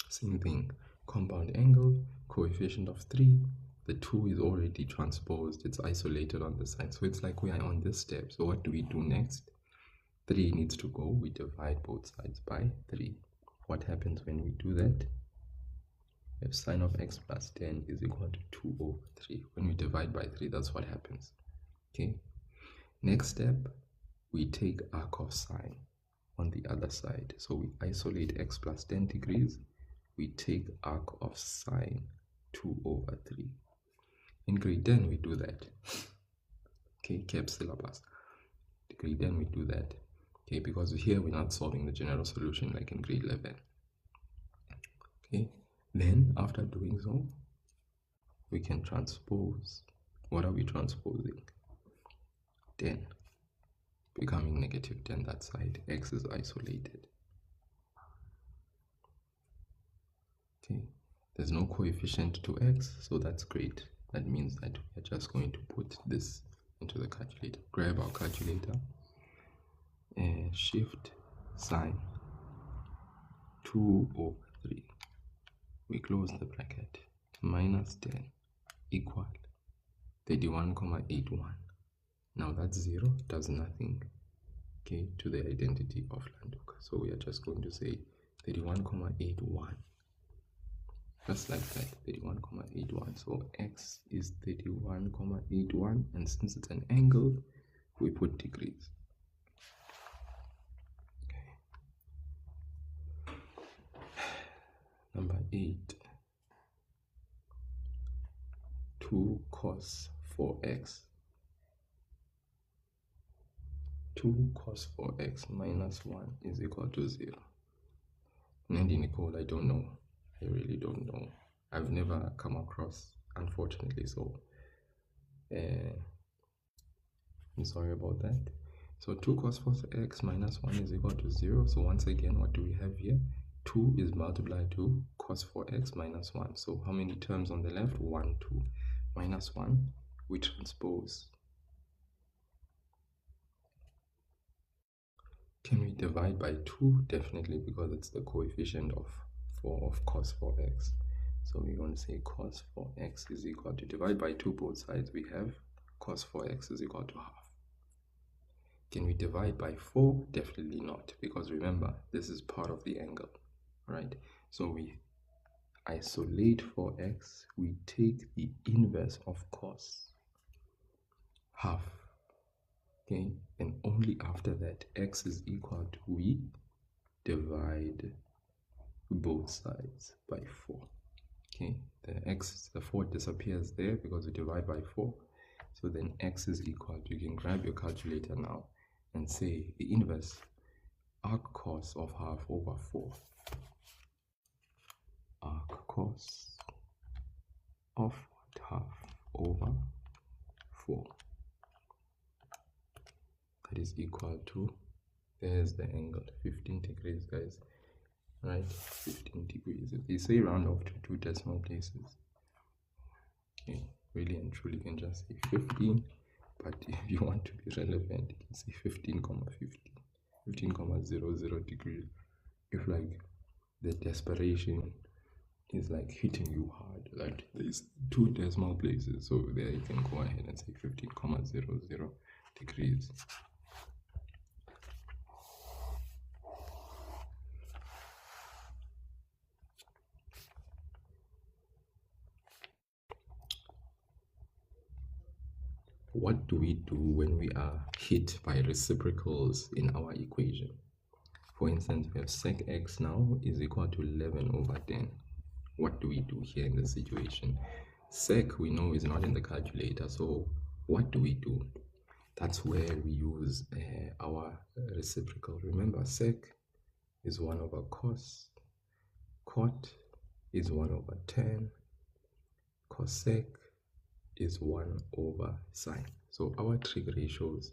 Same thing, compound angle, coefficient of 3. The 2 is already transposed, it's isolated on the side. So it's like we are on this step. So what do we do next? 3 needs to go, we divide both sides by 3. What happens when we do that? If sine of x plus 10 is equal to 2/3. When we divide by 3, that's what happens. Okay. Next step, we take arc of sine on the other side. So we isolate x plus 10 degrees. We take arc of sine 2/3. In grade 10, we do that. Okay, cap syllabus. In grade 10, we do that. Okay, because here we're not solving the general solution like in grade 11. Okay, then after doing so, we can transpose. What are we transposing? 10. Becoming negative 10 that side. X is isolated. Okay, there's no coefficient to x, so that's great. That means that we're just going to put this into the calculator. Grab our calculator and shift sine 2/3. We close the bracket, minus 10 equal 31,81. Now that's 0, does nothing, okay, to the identity of Landuka. So we are just going to say 31,81. Just like that, 31,81. So x is 31,81, and since it's an angle, we put degrees. Okay. Number 8. 2 cos 4x. 2 cos 4x minus 1 is equal to 0. Nandy Nicole, I don't know. I really don't know. I've never come across, unfortunately, so I'm sorry about that. So 2 cos 4x minus 1 is equal to 0. So once again, what do we have here? 2 is multiplied to cos 4x minus 1. So how many terms on the left? 1, 2. Minus 1, we transpose. Can we divide by 2? Definitely, because it's the coefficient of cos 4x. So we're going to say cos 4x is equal to, divide by 2 both sides, we have cos 4x is equal to half. Can we divide by 4? Definitely not, because remember, this is part of the angle, right? So we isolate 4x, we take the inverse of cos, half. Okay, and only after that, x is equal to, we divide both sides by 4. Okay, the 4 disappears there because we divide by 4. So then x is equal to, you can grab your calculator now and say the inverse arc cos of half over 4. Arc cos of half over 4. That is equal to, there's the angle, 15 degrees, guys. Right, 15 degrees. If they say round off to 2 decimal places, okay, really and truly, you can just say 15. But if you want to be relevant, you can say 15,00 degrees. If like the desperation is like hitting you hard. Like there's 2 decimal places, so there you can go ahead and say 15,00 degrees. What do we do when we are hit by reciprocals in our equation? For instance, we have sec x now is equal to 11 over 10. What do we do here in this situation? Sec, we know, is not in the calculator, so what do we do? That's where we use our reciprocal. Remember, sec is 1 over cos, cot is 1 over 10, cosec is 1 over sine. So our trig ratios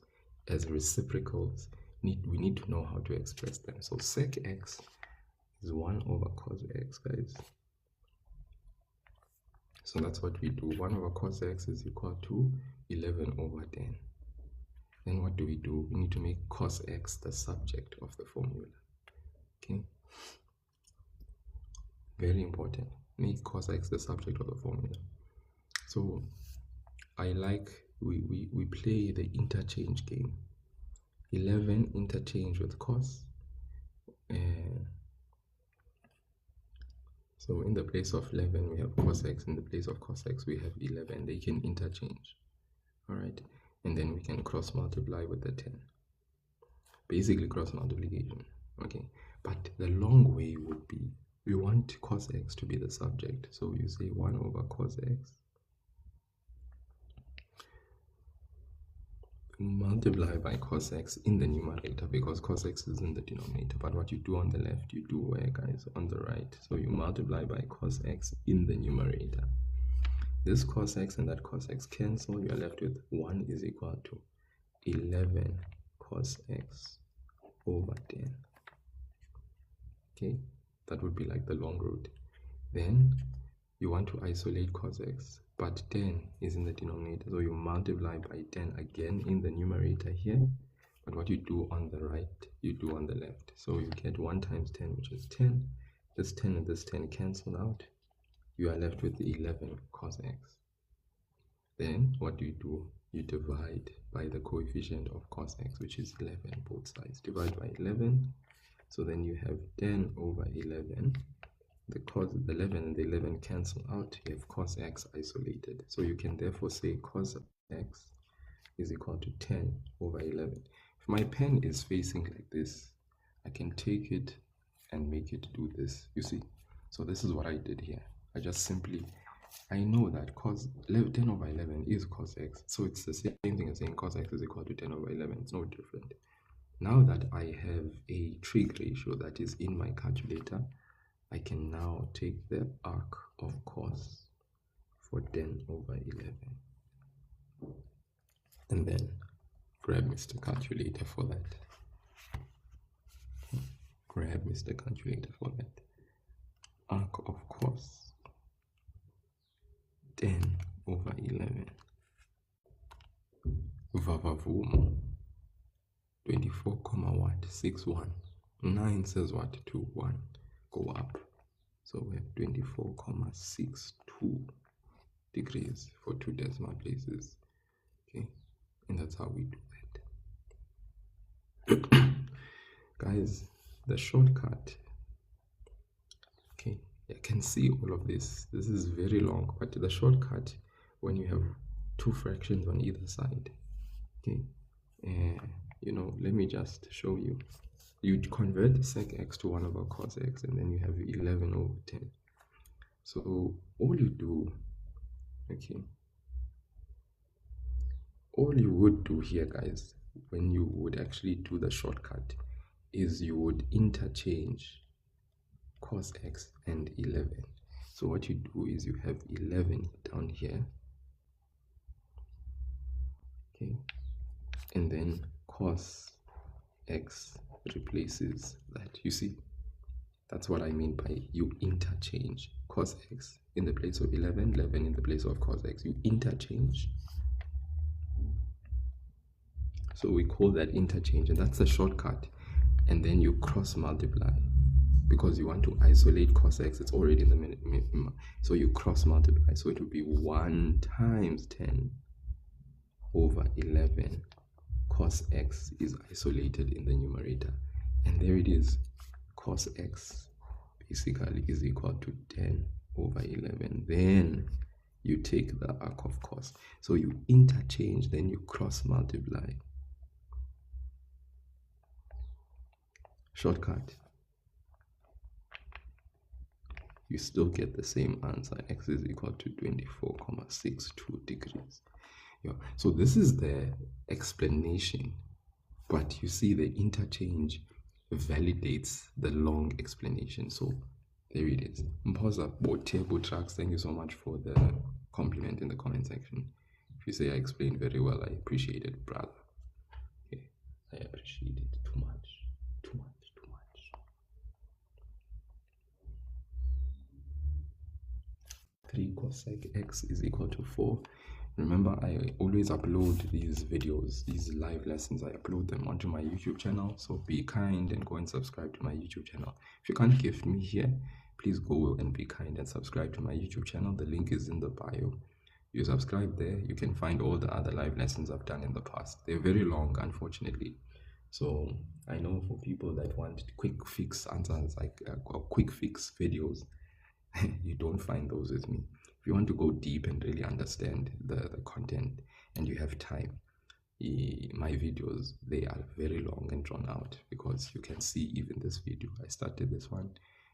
as reciprocals, we need to know how to express them. So sec x is 1 over cos x, guys. So that's what we do. 1 over cos x is equal to 11 over 10. Then what do? We need to make cos x the subject of the formula. Okay, very important. Make cos x the subject of the formula. So I like, we play the interchange game. 11 interchange with cos. So in the place of 11 we have cos x, in the place of cos x we have 11. They can interchange. All right, and then we can cross multiply with the 10. Basically cross multiplication. Okay, but the long way would be, we want cos x to be the subject, so you say 1 over cos x multiply by cos x in the numerator, because cos x is in the denominator. But what you do on the left, you do where, guys? On the right. So you multiply by cos x in the numerator. This cos x and that cos x cancel. You are left with 1 is equal to 11 cos x over 10. Okay, that would be like the long root. Then you want to isolate cos x, but 10 is in the denominator, so you multiply by 10 again in the numerator here. But what you do on the right, you do on the left. So you get 1 times 10, which is 10. This 10 and this 10 cancel out. You are left with 11 cos x. Then what do? You divide by the coefficient of cos x, which is 11, both sides. Divide by 11. So then you have 10 over 11. The 11 and the 11 cancel out. You have cos x isolated. So you can therefore say cos x is equal to 10 over 11. If my pen is facing like this, I can take it and make it do this. You see? So this is what I did here. I just simply, I know that cos 10 over 11 is cos x. So it's the same thing as saying cos x is equal to 10 over 11. It's no different. Now that I have a trig ratio that is in my calculator, I can now take the arc of cos for 10 over 11 and then grab Mr. Calculator for that. Grab Mr. Calculator for that. Arc of cos 10 over 11. Vavavoom. 24, what? 61. 9 says what? 2, 1. Go up. So we have 24,62 degrees for 2 decimal places. Okay, and that's how we do that. Guys, the shortcut. Okay, I can see all of this. This is very long, but the shortcut, when you have 2 fractions on either side, okay, let me just show you. You convert sec x to 1 over cos x, and then you have 11 over 10. So all you do, okay, all you would do here, guys, when you would actually do the shortcut, is you would interchange cos x and 11. So what you do is you have 11 down here, okay, and then cos x replaces that. You see, that's what I mean by you interchange cos x in the place of 11, 11 in the place of cos x. You interchange. So we call that interchange, and that's a shortcut. And then you cross multiply. because you want to isolate cos x, it's already in the so you cross multiply, so it will be 1 times 10 over 11. Cos x is isolated in the numerator, and there it is. Cos x basically is equal to 10 over 11. Then you take the arc of cos, so you interchange, then you cross multiply. Shortcut, you still get the same answer. X is equal to 24.62 degrees. Yeah. So this is the explanation, but you see the interchange validates the long explanation. So there it is. Mpoza Botebo Tracks, thank you so much for the compliment in the comment section. If you say I explained very well, I appreciate it, brother. Okay, I appreciate it too much. Too much. 3 cosec x is equal to 4. Remember, I always upload these videos, these live lessons. I upload them onto my YouTube channel, so be kind and go and subscribe to my YouTube channel. If you can't gift me here, please go and be kind and subscribe to my YouTube channel. The link is in the bio. You subscribe there, you can find all the other live lessons I've done in the past. They're very long, unfortunately. So I know for people that want quick fix answers, like quick fix videos, you don't find those with me. If you want to go deep and really understand the content and you have time, my videos, they are very long and drawn out, because you can see even this video. I started this one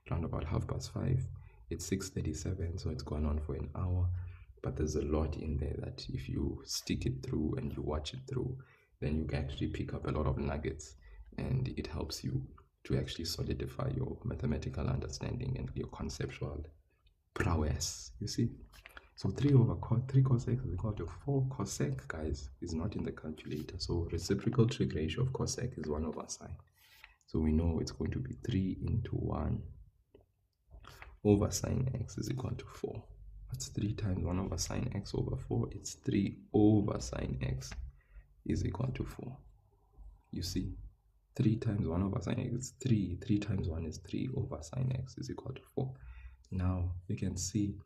around about 5:30. It's 6:37, so it's gone on for an hour. But there's a lot in there that if you stick it through and you watch it through, then you can actually pick up a lot of nuggets, and it helps you to actually solidify your mathematical understanding and your conceptual prowess, you see. So 3 cos x is equal to 4. Cosec, guys, is not in the calculator, so reciprocal trig ratio of cosec is 1 over sine. So we know it's going to be 3 into 1 over sine x is equal to 4. That's 3 times 1 over sine x over 4. It's 3 over sine x is equal to 4. You see, 3 times 1 over sine x is 3. 3 times 1 is 3 over sine x is equal to 4. Now you can see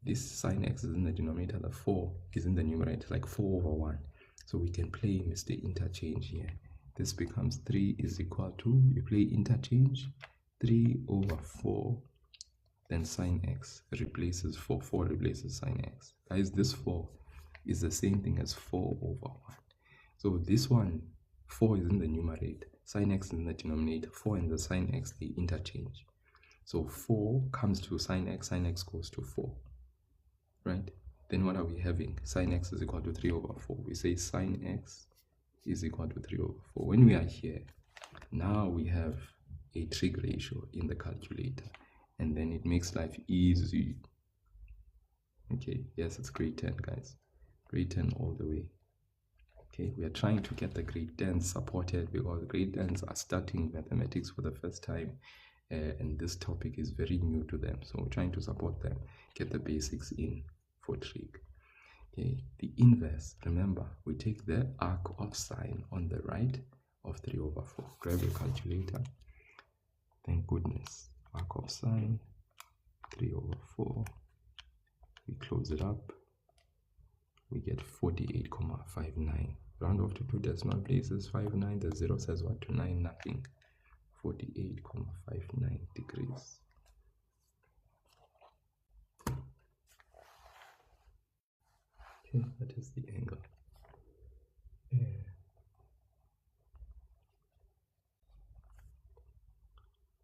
this sine x is in the denominator, the 4 is in the numerator, like 4 over 1. So we can play Mr. Interchange here. This becomes 3 is equal to, you play interchange, 3 over 4, then sine x replaces 4. 4 replaces sine x. Guys, this 4 is the same thing as 4 over 1. So this one, 4 is in the numerator, sine x is in the denominator, 4 and the sine x, they interchange. So 4 comes to sine x goes to 4, right? Then what are we having? Sine x is equal to 3 over 4. We say sine x is equal to 3 over 4. When we are here, now we have a trig ratio in the calculator, and then it makes life easy. Okay, yes, it's grade 10, guys. Grade 10 all the way. Okay, we are trying to get the grade 10s supported, because grade 10s are starting mathematics for the first time. And this topic is very new to them, so we're trying to support them, get the basics in for trig. Okay, the inverse, remember, we take the arc of sine on the right of 3 over 4. Grab your calculator. Thank goodness. Arc of sine 3 over 4. We close it up. We get 48.59. Round off to 2 decimal places. 59. The 0 says what to 9? Nothing. 48.59 degrees. Okay, that is the angle.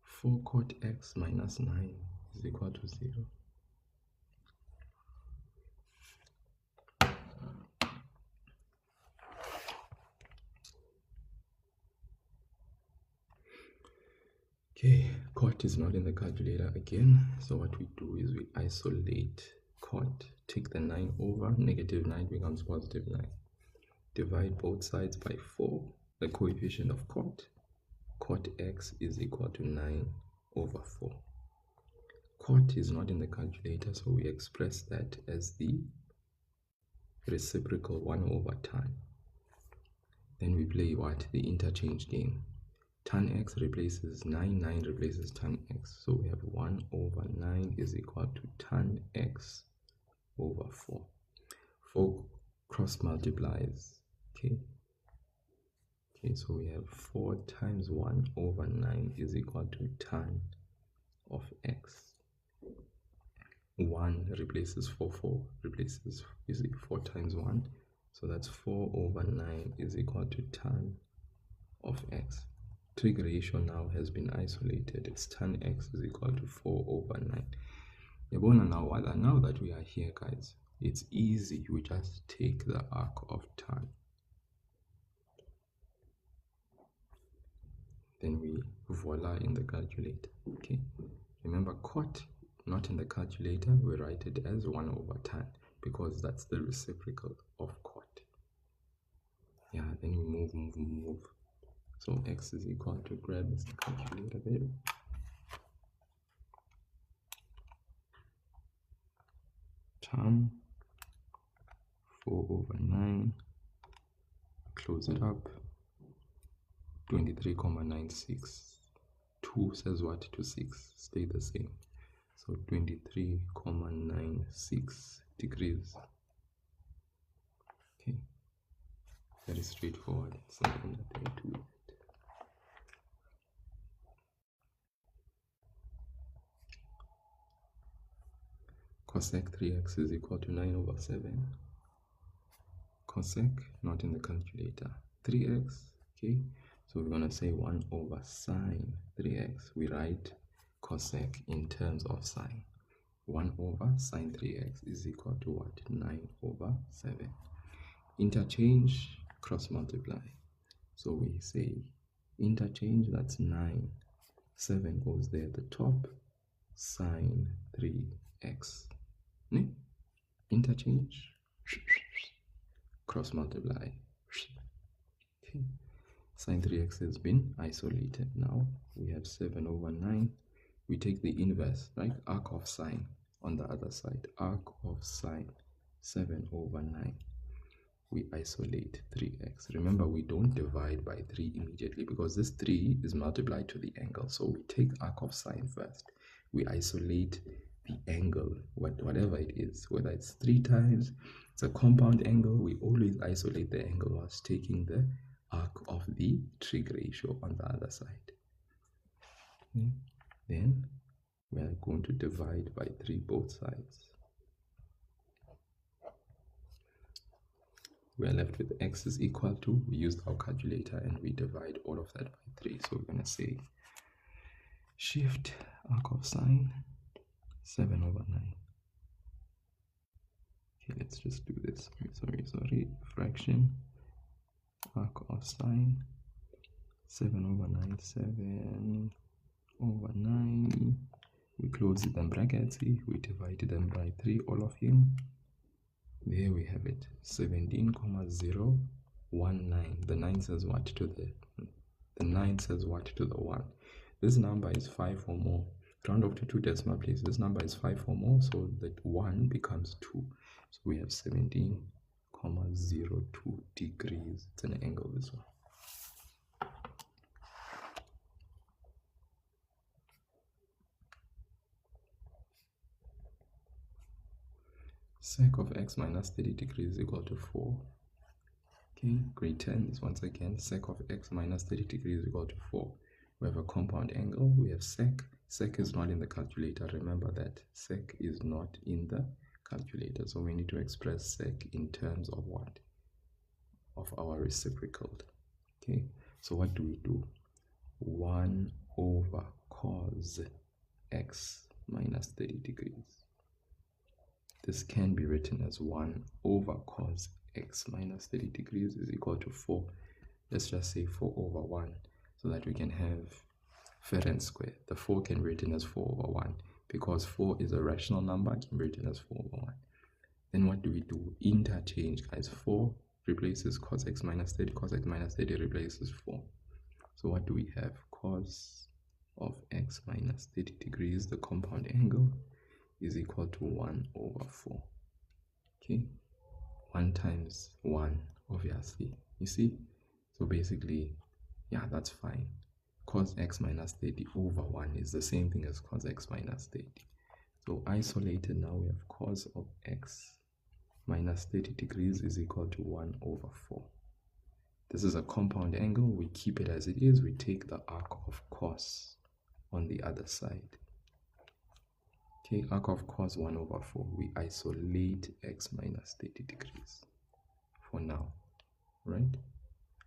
4 cot x minus 9 is equal to 0. Okay, cot is not in the calculator again, so what we do is we isolate cot, take the 9 over, negative 9 becomes positive 9. Divide both sides by 4, the coefficient of cot. Cot x is equal to 9 over 4. Cot is not in the calculator, so we express that as the reciprocal 1 over tan. Then we play what? The interchange game. tan x replaces 9, 9 replaces tan x. So we have 1 over 9 is equal to tan x over 4. 4 cross multiplies, okay? Okay, so we have 4 times 1 over 9 is equal to tan of x. 1 replaces 4, 4 replaces, you see, 4 times 1. So that's 4 over 9 is equal to tan of x. Trig ratio now has been isolated. It's tan x is equal to 4 over 9. Now that we are here, guys, it's easy. We just take the arc of tan. Then we voila in the calculator. Okay, remember cot not in the calculator, we write it as 1 over tan because that's the reciprocal of cot. Yeah, then we move. So x is equal to, grab the calculator there. Tan 4 over 9, close it up, 23,96. 2 says what to 6? Stay the same. So 23,96 degrees. Okay, very straightforward. Something that I do with it. Cosec 3x is equal to 9 over 7. Cosec, not in the calculator. 3x, okay? So we're going to say 1 over sine 3x. We write cosec in terms of sine. 1 over sine 3x is equal to what? 9 over 7. Interchange, cross multiply. So we say interchange, that's 9. 7 goes there at the top. Sine 3x. Interchange, cross multiply. Okay. Sine 3x has been isolated. Now we have 7 over 9. We take the inverse, right? Arc of sine on the other side. Arc of sine, 7 over 9. We isolate 3x. Remember, we don't divide by 3 immediately because this 3 is multiplied to the angle. So we take arc of sine first. We isolate the angle, whatever it is, whether it's 3 times, it's a compound angle, we always isolate the angle whilst taking the arc of the trig ratio on the other side. Okay. Then we are going to divide by 3 both sides. We are left with x is equal to, we used our calculator and we divide all of that by 3. So we're going to say shift arc of sine 7 over 9. Okay, let's just do this. Sorry. Fraction arc of sine 7 over 9. 7 over 9. We close them brackets. We divide them by 3, all of them. There we have it. 17,019. The 9 says what to the 9 says what to the 1. This number is 5 or more. Round off to 2 decimal places. This number is 5 or more, so that 1 becomes 2. So we have 17,02 degrees. It's an angle, this one. Sec of x minus 30 degrees is equal to 4. Okay, grade 10 is once again sec of x minus 30 degrees is equal to 4. We have a compound angle. We have sec. Sec is not in the calculator. Remember that. Sec is not in the calculator. So we need to express sec in terms of what? Of our reciprocal. Okay, so what do we do? 1 over cos x minus 30 degrees. This can be written as 1 over cos x minus 30 degrees is equal to 4. Let's just say 4 over 1 so that we can have Ferenc square. The 4 can be written as 4 over 1 because 4 is a rational number, it can be written as 4 over 1. Then what do we do? Interchange, guys. 4 replaces cos x minus 30. Cos x minus 30 replaces 4. So what do we have? Cos of x minus 30 degrees, the compound angle, is equal to 1 over 4. Okay, 1 times 1, obviously. You see? So basically, yeah, that's fine. cos x minus 30 over 1 is the same thing as cos x minus 30. So isolated, now we have cos of x minus 30 degrees is equal to 1 over 4. This is a compound angle. We keep it as it is. We take the arc of cos on the other side. Okay, arc of cos 1 over 4. We isolate x minus 30 degrees for now, right?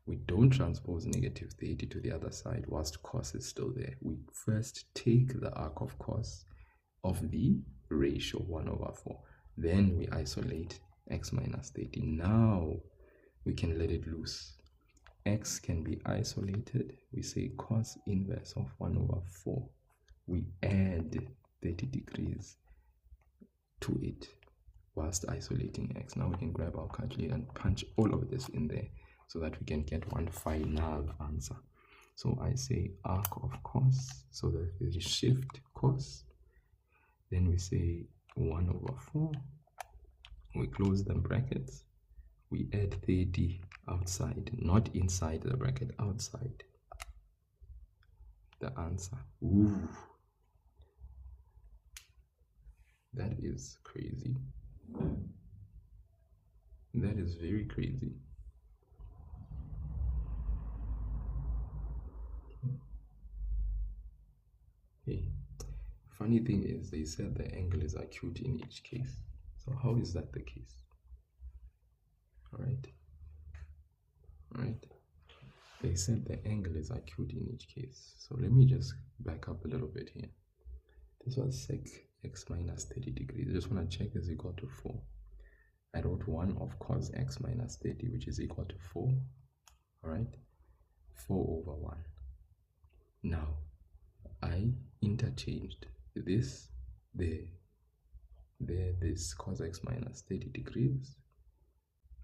We don't transpose negative 30 to the other side whilst cos is still there. We first take the arc of cos of the ratio 1 over 4. Then we isolate x minus 30. Now we can let it loose. X can be isolated. We say cos inverse of 1 over 4. We add 30 degrees to it whilst isolating x. Now we can grab our calculator and punch all of this in there so that we can get one final answer. So I say arc of cos, so that we shift cos. Then we say 1 over 4. We close the brackets. We add 30 outside, not inside the bracket, outside. The answer. Ooh. That is crazy. That is very crazy. Okay. Funny thing is, they said the angle is acute in each case. So how is that the case? Alright. They said the angle is acute in each case. So let me just back up a little bit here. This was sec x minus 30 degrees. I just want to check this is equal to 4. I wrote 1 of cos x minus 30, which is equal to 4. Alright? 4 over 1. Now, I interchanged this, this cos x minus 30 degrees.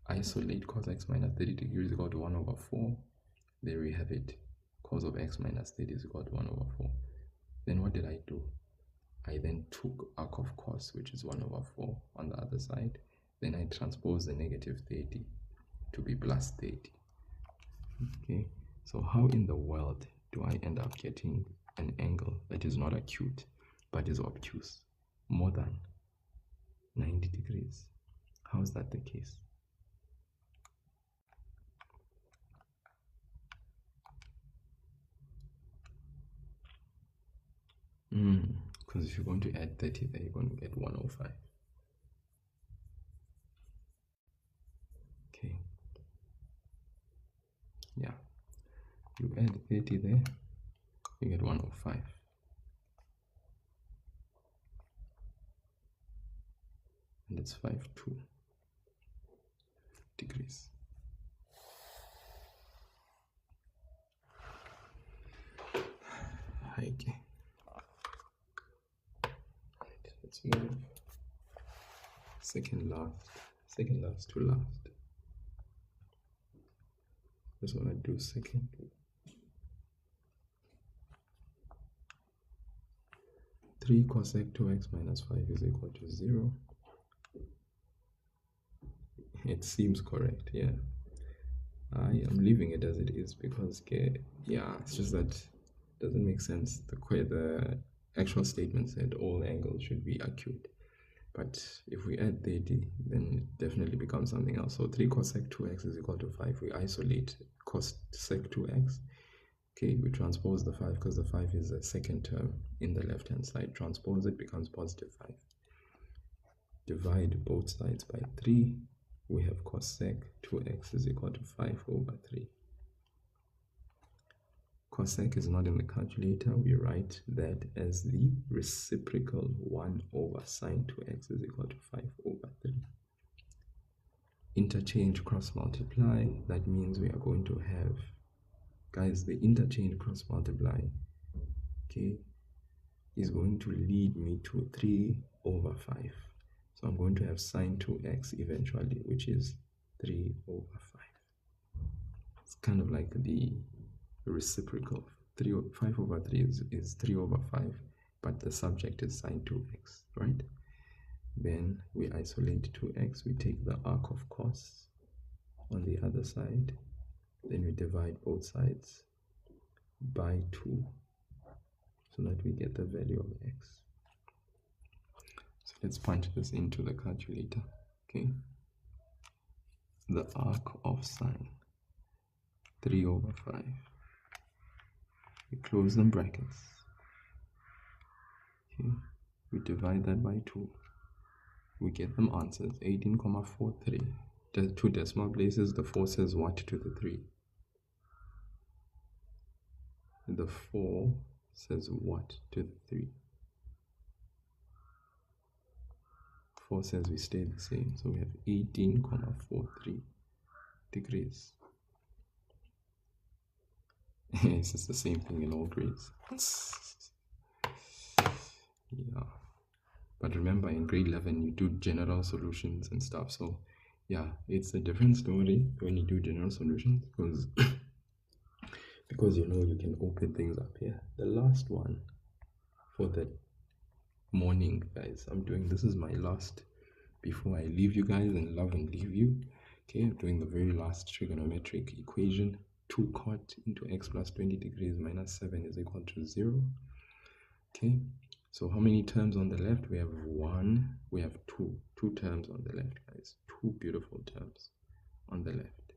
Isolate cos x minus 30 degrees is equal to 1 over 4. There we have it. Cos of x minus 30 is equal to 1 over 4. Then what did I do? I then took arc of cos, which is 1 over 4 on the other side. Then I transpose the negative 30 to be plus 30. Okay, so how in the world do I end up getting an angle that is not acute but is obtuse, more than 90 degrees? How is that the case? Because if you're going to add 30 there, you're going to get 105. Okay. Yeah. You add 30 there, you get 105. And it's 5.2 degrees. Okay. Let's move second last to last. Just want to do second. Three cosec 2x minus 5 is equal to 0. It seems correct, yeah. I am leaving it as it is because, yeah, it's just that it doesn't make sense. The actual statement said all angles should be acute. But if we add 30, then it definitely becomes something else. So 3 cosec 2x is equal to 5. We isolate cosec 2x. Okay, we transpose the 5 because the 5 is the second term in the left-hand side. Transpose it, becomes positive 5. Divide both sides by 3. We have cosec 2x is equal to 5 over 3. Cosec is not in the calculator. We write that as the reciprocal 1 over sine 2x is equal to 5 over 3. Interchange cross multiply. That means we are going to have, guys, the interchange cross multiply, okay, is going to lead me to 3 over 5. So I'm going to have sine 2x eventually, which is 3 over 5. It's kind of like the reciprocal. 5 over 3 is 3 over 5, but the subject is sine 2x, right? Then we isolate 2x, we take the arc of cos on the other side, then we divide both sides by 2 so that we get the value of x. So let's punch this into the calculator. Okay, the arc of sine 3/5. We close them brackets. Okay, we divide that by 2. We get them answers 18,43. The 2 decimal places, the 4 says what to the 3? The 4 says what to the 3? 4 says we stay the same, so we have 18,43 degrees. It's just the same thing in all grades. Yeah, but remember in grade 11 you do general solutions and stuff, so yeah, it's a different story when you do general solutions because you know you can open things up here. The last one for the morning, guys, I'm doing, this is my last before I leave you guys and love and leave you. Okay, I'm doing the very last trigonometric equation. 2 cot into x plus 20 degrees minus 7 is equal to 0. Okay, so how many terms on the left? We have 1, we have 2 terms on the left, guys. 2 beautiful terms on the left.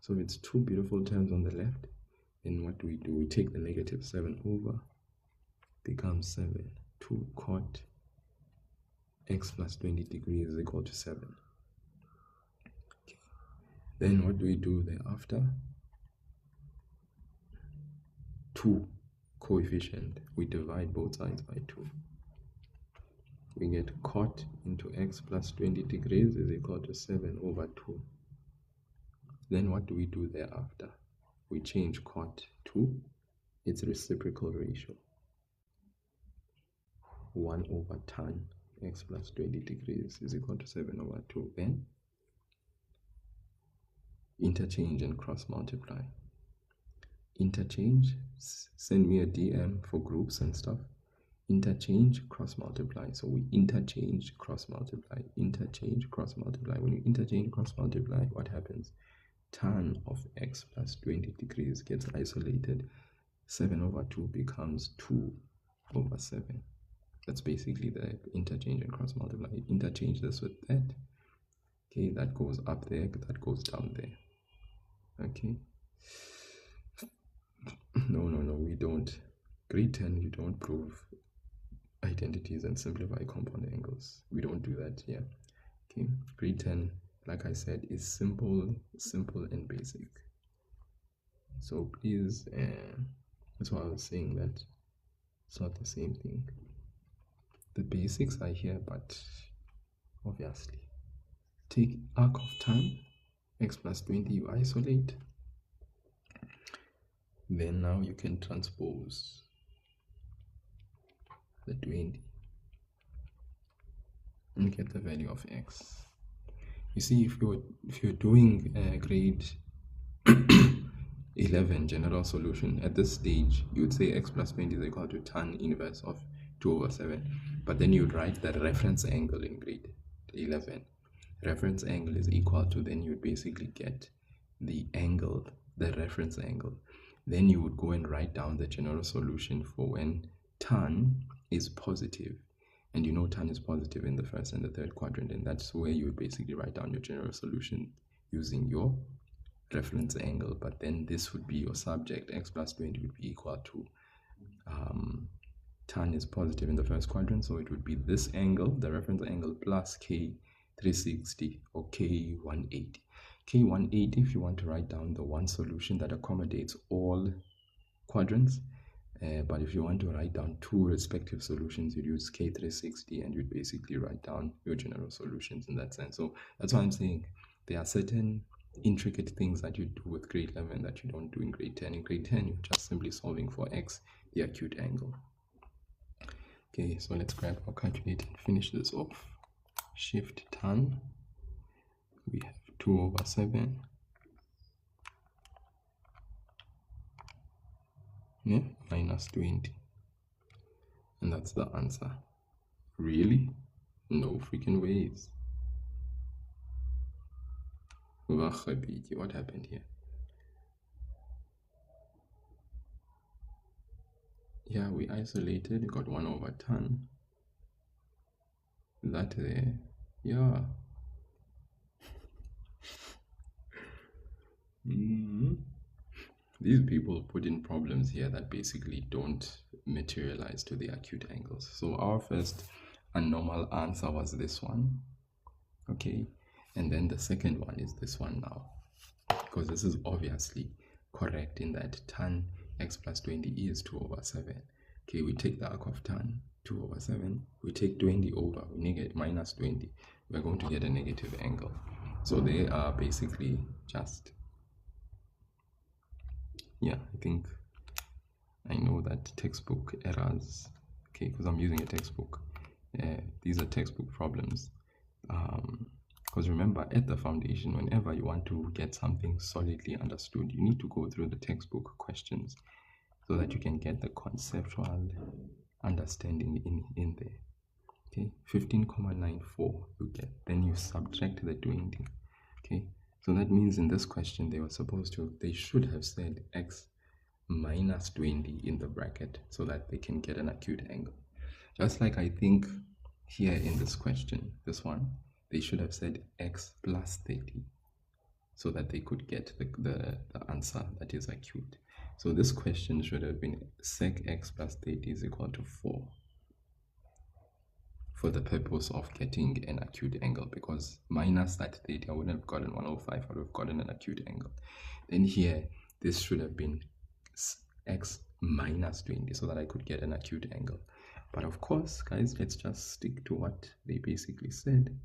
So if it's 2 beautiful terms on the left, then what do? We take the negative 7 over, becomes 7. 2 cot x plus 20 degrees is equal to 7. Okay. Then what do we do thereafter? 2 coefficient, we divide both sides by 2. We get cot into x plus 20 degrees is equal to 7 over 2. Then what do we do thereafter? We change cot to its reciprocal ratio. 1 over tan x plus 20 degrees is equal to 7 over 2. Then interchange and cross multiply. Interchange, send me a DM for groups and stuff. Interchange, cross multiply. So we interchange, cross multiply, interchange, cross multiply. When you interchange, cross multiply, what happens? Tan of x plus 20 degrees gets isolated. 7 over 2 becomes 2 over 7. That's basically the interchange and cross multiply. Interchange this with that. Okay, that goes up there, that goes down there. Okay. No, we don't. Grade 10, you don't prove identities and simplify compound angles. We don't do that here. Okay, grade 10, like I said, is simple and basic. So please, that's why I was saying that it's not the same thing. The basics are here, but obviously take arc of tan, x plus 20, you isolate. Then now you can transpose the 20 and get the value of x. You see, if you're doing grade 11 general solution, at this stage you would say x plus 20 is equal to tan inverse of 2 over 7, but then you'd write the reference angle in grade 11. Reference angle is equal to, then you'd basically get the angle, the reference angle. Then you would go and write down the general solution for when tan is positive, and you know tan is positive in the first and the third quadrant, and that's where you would basically write down your general solution using your reference angle. But then this would be your subject. X plus 20 would be equal to tan is positive in the first quadrant, so it would be this angle, the reference angle, plus K360 or K180. K180 if you want to write down the one solution that accommodates all quadrants, but if you want to write down 2 respective solutions, you'd use K360 and you'd basically write down your general solutions in that sense. So that's why I'm saying there are certain intricate things that you do with grade 11 that you don't do in grade 10. In grade 10, you're just simply solving for x, the acute angle. Okay, so let's grab our calculator and finish this off. Shift tan, we have 2 over 7, yeah, minus 20, and that's the answer. Really? No freaking ways. What happened here? yeah, we isolated, you got 1 over tan. That there, yeah. These people put in problems here that basically don't materialize to the acute angles. So our first and normal answer was this one, okay, and then the second one is this one now, because this is obviously correct in that tan x plus 20 is 2 over 7. Okay, we take the arc of tan 2 over 7, we take 20 over, we negate minus 20, we're going to get a negative angle. So they are basically just, yeah, I think I know that textbook errors, okay, because I'm using a textbook. These are textbook problems. Because remember, at the foundation, whenever you want to get something solidly understood, you need to go through the textbook questions so that you can get the conceptual understanding in there. Okay, 15,94 you get, then you subtract the 20. Okay, so that means in this question they should have said x minus 20 in the bracket so that they can get an acute angle. Just like I think here in this question, this one, they should have said x plus 30 so that they could get the answer that is acute. So this question should have been sec x plus 30 is equal to 4 for the purpose of getting an acute angle, because minus that 30 I wouldn't have gotten 105, I would have gotten an acute angle. Then here this should have been x minus 20 so that I could get an acute angle. But of course, guys, let's just stick to what they basically said,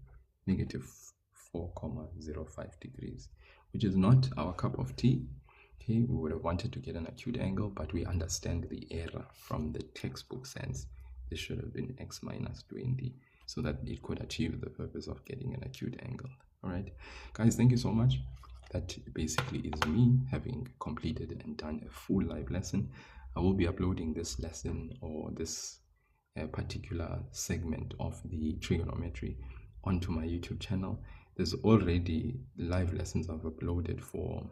negative 4,05 degrees, which is not our cup of tea. Okay, we would have wanted to get an acute angle, but we understand the error from the textbook sense. This should have been x minus 20 so that it could achieve the purpose of getting an acute angle. All right, guys, thank you so much. That basically is me having completed and done a full live lesson. I will be uploading this lesson or this particular segment of the trigonometry onto my YouTube channel. There's already live lessons I've uploaded for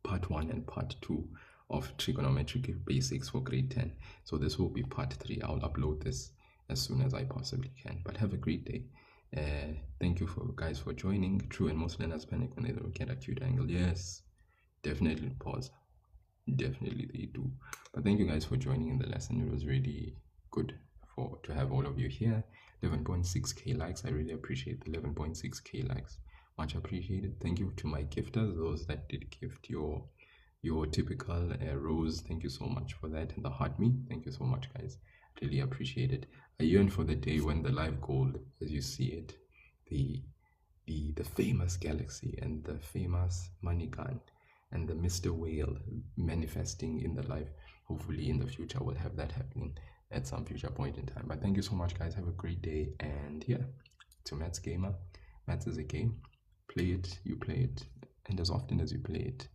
part 1 and part 2 of trigonometric basics for grade 10. So this will be part 3. I'll upload this as soon as I possibly can. But have a great day. Thank you guys for joining. True, and most learners panic when they don't get acute angle. Yes, definitely pause. Definitely they do. But thank you guys for joining in the lesson. It was really good to have all of you here. 11.6k likes. I really appreciate the 11.6k likes. Much appreciated. Thank you to my gifters, those that did gift your typical rose. Thank you so much for that. And the heart me, thank you so much, guys. Really appreciate it. I yearn for the day when the live gold, as you see it, the famous galaxy and the famous money gun and the Mr. Whale manifesting in the live. Hopefully in the future we'll have that happening at some future point in time. But thank you so much, guys. Have a great day. And yeah, to Maths Gamer, Maths is a game. Play it, you play it, and as often as you play it,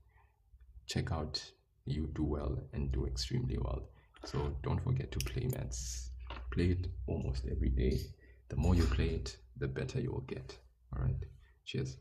check out you do well and do extremely well. So don't forget to play Maths. Play it almost every day. The more you play it, the better you will get. All right, cheers.